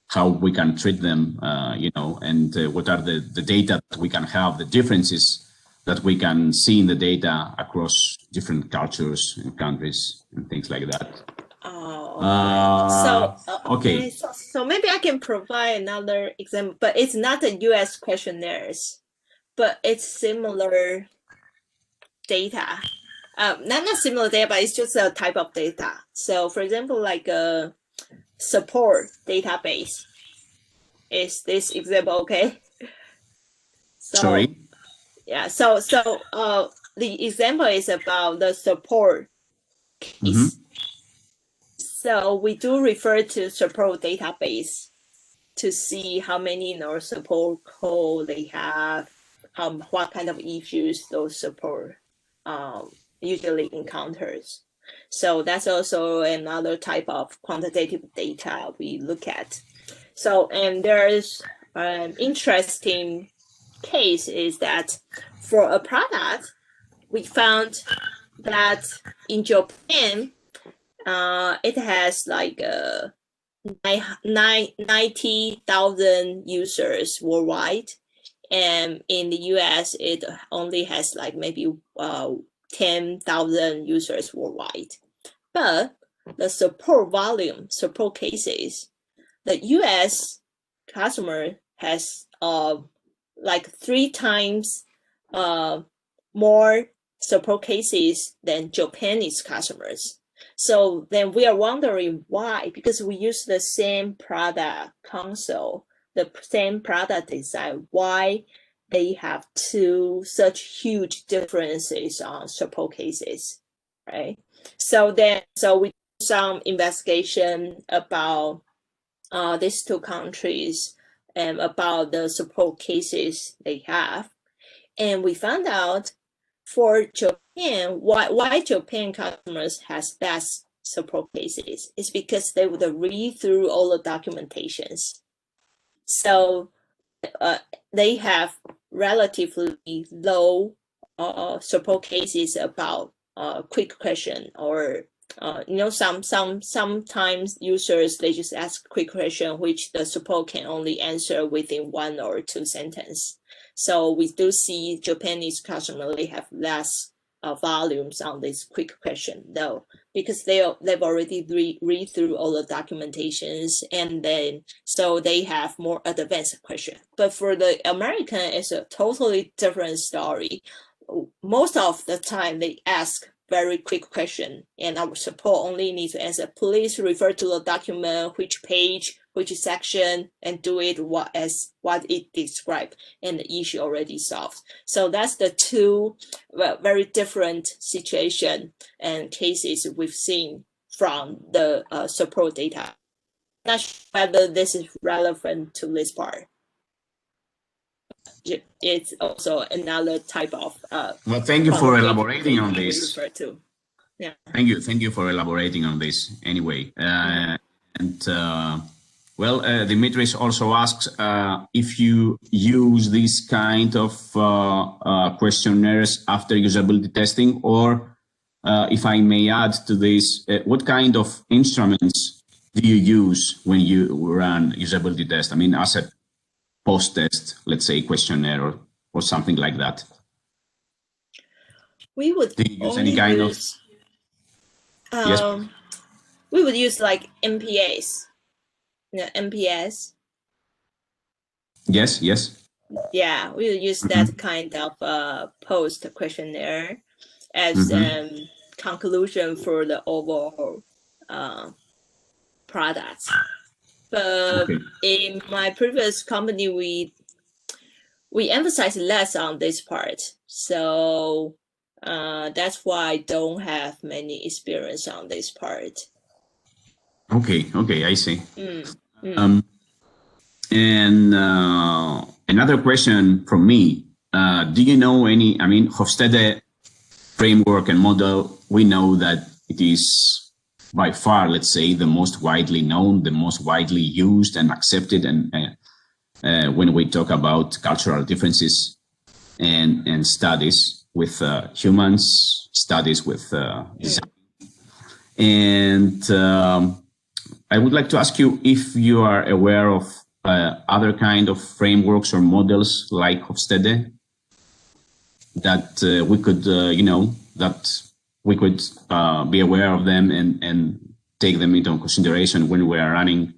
how we can treat them, and what are the data that we can have, the differences that we can see in the data across different cultures and countries and things like that. Oh, okay. Okay. So maybe I can provide another example, but it's not the U.S. questionnaires, but it's similar data. Not similar data, but it's just a type of data. So, for example, like a support database. Is this example okay? So, Sorry. yeah. So the example is about the support case. So we do refer to support database to see how many support call they have, what kind of issues those support usually encounters. So that's also another type of quantitative data we look at. So, and there's an interesting case is that for a product, we found that in Japan, it has like 90,000 users worldwide, and in the US, it only has like maybe 10,000 users worldwide. But the support volume, support cases, the US customer has like 3 times more support cases than Japanese customers. So then we are wondering why, because we use the same product console, the same product design, why they have such huge differences on support cases, right? So we do some investigation about these 2 countries and about the support cases they have. And we found out for Japan, why Japan customers has less support cases is because they would read through all the documentations. So they have relatively low support cases about quick question, or sometimes users, they just ask quick question which the support can only answer within 1 or 2 sentences. So we do see Japanese customers, they have less volumes on this quick question though, because they've already read through all the documentations, and then so they have more advanced question. But for the American, it's a totally different story. Most of the time they ask very quick question, and our support only needs to answer, please refer to the document, which page, which section, and do it what it described, and the issue already solved. So that's the 2 very different situation and cases we've seen from the support data. Not sure whether this is relevant to this part. It's also another type of well, thank you for elaborating on this. Yeah. Thank you for elaborating on this anyway. Well, Dimitris also asks if you use this kind of questionnaires after usability testing, or if I may add to this, what kind of instruments do you use when you run usability test? I mean, as a post-test, let's say questionnaire or something like that. We would do you use any kind of? Yes. We would use like MPAs. MPS. Yes. Yeah, we would use that kind of post questionnaire as conclusion for the overall products. But in my previous company, we emphasize less on this part. So that's why I don't have many experience on this part. Okay, I see. And another question from me, do you know any, I mean, Hofstede framework and model, we know that it is by far, let's say, the most widely known, the most widely used and accepted, and when we talk about cultural differences and studies with humans, studies with design. And I would like to ask you if you are aware of other kind of frameworks or models like Hofstede. that we could, that we could be aware of them and take them into consideration when we are running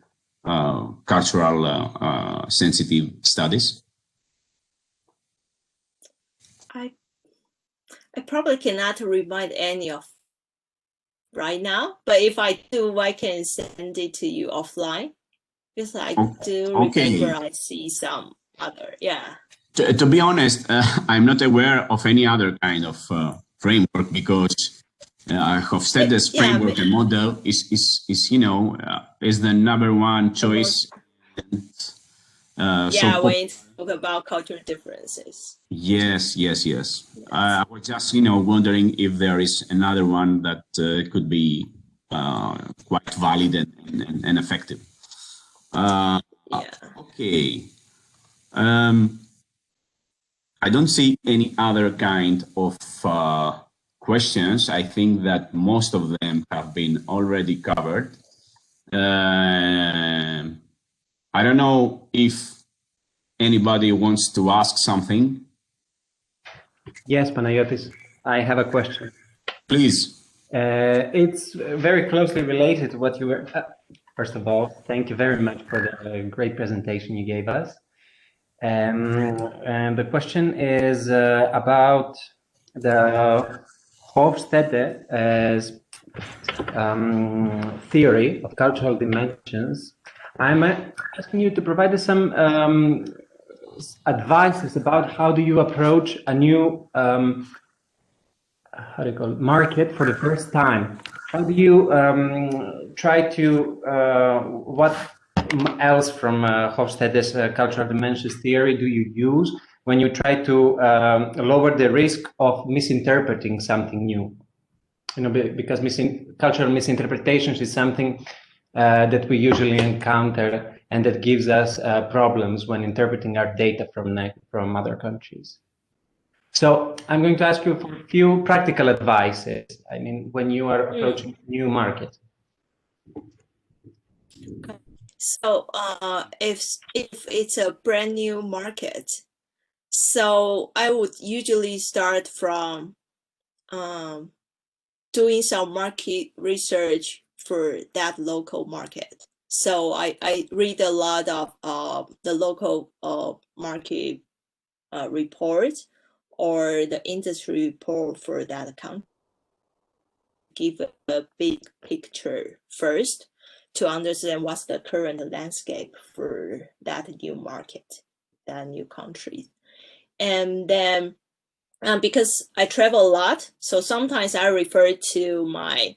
cultural sensitive studies? I probably cannot remind any of right now, but if I do, I can send it to you offline, because I do remember I see some other, yeah. To be honest, I'm not aware of any other kind of framework, because Hofstede's framework and model is is the number one choice. When you talk about cultural differences. Yes. I was just wondering if there is another one that could be quite valid and effective. Okay. I don't see any other kind of questions. I think that most of them have been already covered. I don't know if anybody wants to ask something. Yes, Panayotis, I have a question. Please. It's very closely related to what you were... first of all, thank you very much for the great presentation you gave us. And the question is about the Hofstede's theory of cultural dimensions. I'm asking you to provide us some advices about how do you approach a new how do you call it, market for the first time. How do you try to what else from Hofstede's cultural dimensions theory do you use when you try to lower the risk of misinterpreting something new? Because cultural misinterpretations is something that we usually encounter, and that gives us problems when interpreting our data from other countries. So I'm going to ask you for a few practical advices. I mean, when you are approaching a new market. So if it's a brand new market, so I would usually start from doing some market research for that local market. So I read a lot of the local market reports or the industry report for that account. Give a big picture first to understand what's the current landscape for that new market, that new country. And then because I travel a lot, so sometimes I refer to my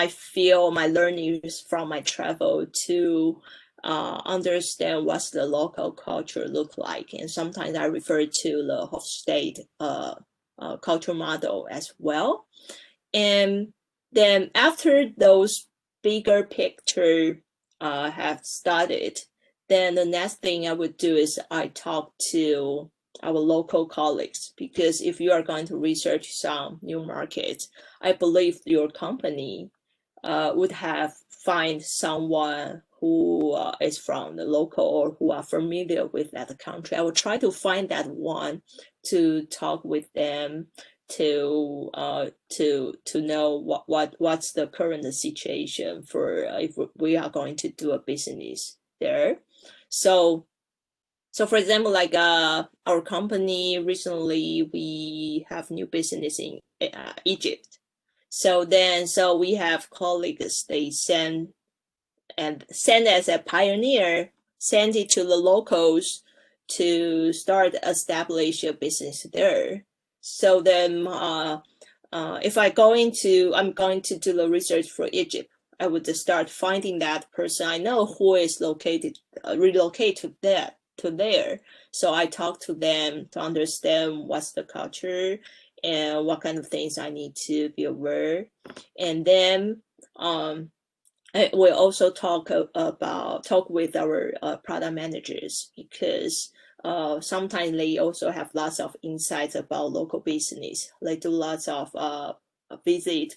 field, my learnings from my travel to understand what's the local culture look like. And sometimes I refer to the Hofstede culture model as well. And then after those bigger picture have started, then the next thing I would do is I talk to our local colleagues, because if you are going to research some new markets, I believe your company would find someone who is from the local or who are familiar with that country. I will try to find that one to talk with them to know what's the current situation for if we are going to do a business there. So for example, like our company recently, we have new business in Egypt. So we have colleagues, they send as a pioneer, send it to the locals to start establish a business there. So then if I'm going to do the research for Egypt, I would start finding that person I know who is relocate to there. So I talk to them to understand what's the culture and what kind of things I need to be aware. And then I will also talk with our product managers, because sometimes they also have lots of insights about local business. They do lots of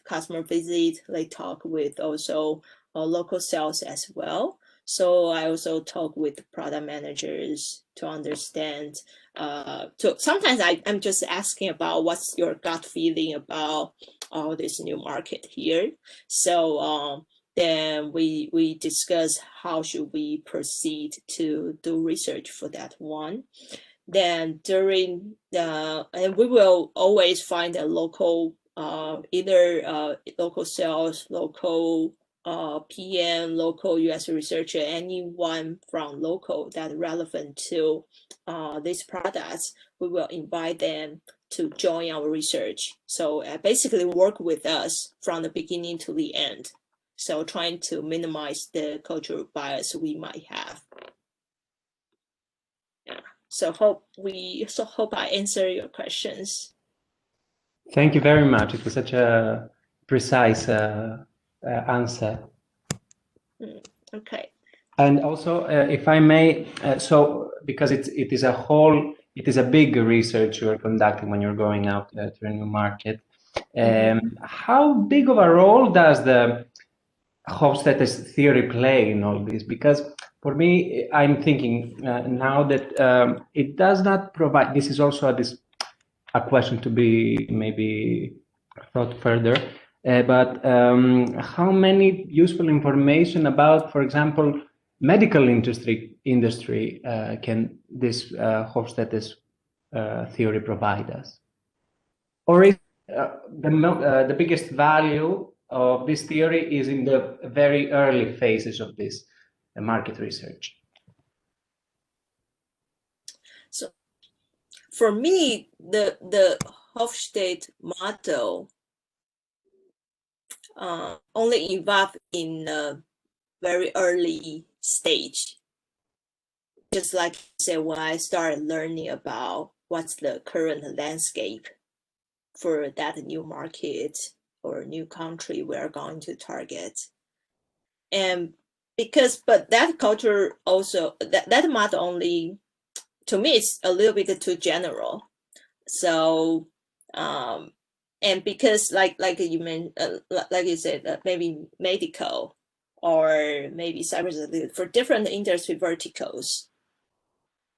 customer visit. They talk with also local sales as well. So I also talk with product managers to understand. Sometimes I'm just asking about what's your gut feeling about all this new market here. So then we discuss how should we proceed to do research for that one. Then during and we will always find a local, either local sales, local PM, local US researcher, anyone from local that relevant to these products. We will invite them to join our research. So basically work with us from the beginning to the end. So trying to minimize the cultural bias we might have. Yeah. So hope I answer your questions. Thank you very much. It was such a precise answer. Okay. And also, if I may, so because it is a big research you are conducting when you're going out to a new market. How big of a role does the Hofstede's theory play in all this? Because for me, I'm thinking now that it does not provide. This is also a question to be maybe thought further. But how many useful information about, for example, medical industry can this Hofstede's theory provide us? Or is the biggest value of this theory is in the very early phases of this market research? So for me, the Hofstede model only evolved in a very early stage. Just like you said, when I started learning about what's the current landscape for that new market or new country we are going to target. And but that culture also, that model only, to me, it's a little bit too general. So, and because like you mentioned, like you said, maybe medical or maybe cybersecurity, for different industry verticals,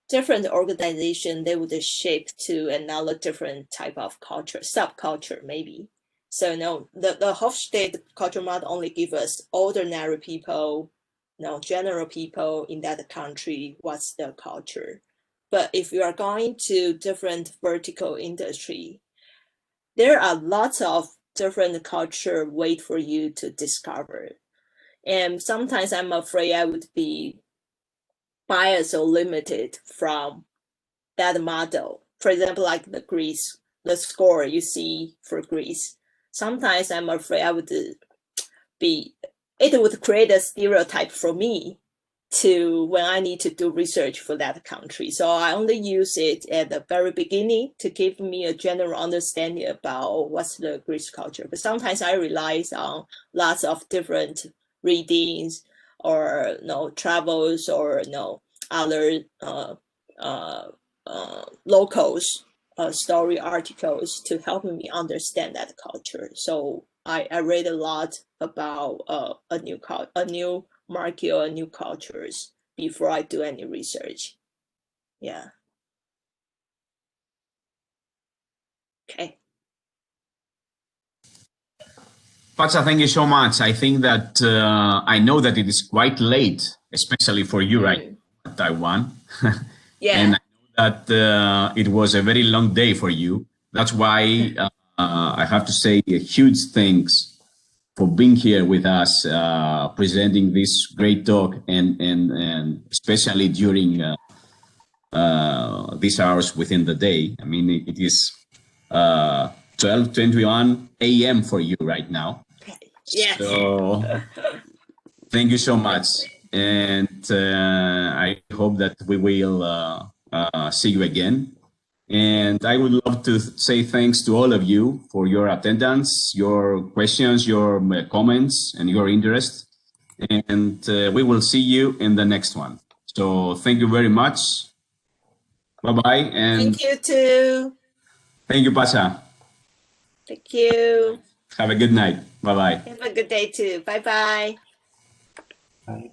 different organization, they would shape to another different type of culture, subculture maybe. So no, the Hofstede culture model only give us ordinary people, general people in that country, what's the culture. But if you are going to different vertical industry, there are lots of different culture wait for you to discover. And sometimes I'm afraid I would be biased or limited from that model. For example, like the score you see for Greece. Sometimes I'm afraid it would create a stereotype for me when I need to do research for that country. So I only use it at the very beginning to give me a general understanding about what's the Greece culture. But sometimes I rely on lots of different readings or travels or other locals story articles to help me understand that culture. So I read a lot about a new market or new cultures before I do any research. Yeah. Okay. Pacha, thank you so much. I think that I know that it is quite late, especially for you, right? Taiwan. Yeah. And I know that it was a very long day for you. That's why I have to say a huge thanks for being here with us, presenting this great talk, and especially during these hours within the day. I mean, it is 12:21 a.m. for you right now. Yes. So thank you so much. And I hope that we will see you again. And I would love to say thanks to all of you for your attendance, your questions, your comments, and your interest. And we will see you in the next one. So thank you very much. Bye-bye. And thank you too. Thank you, Pacha. Thank you. Have a good night. Bye-bye. Have a good day too. Bye-bye. Bye.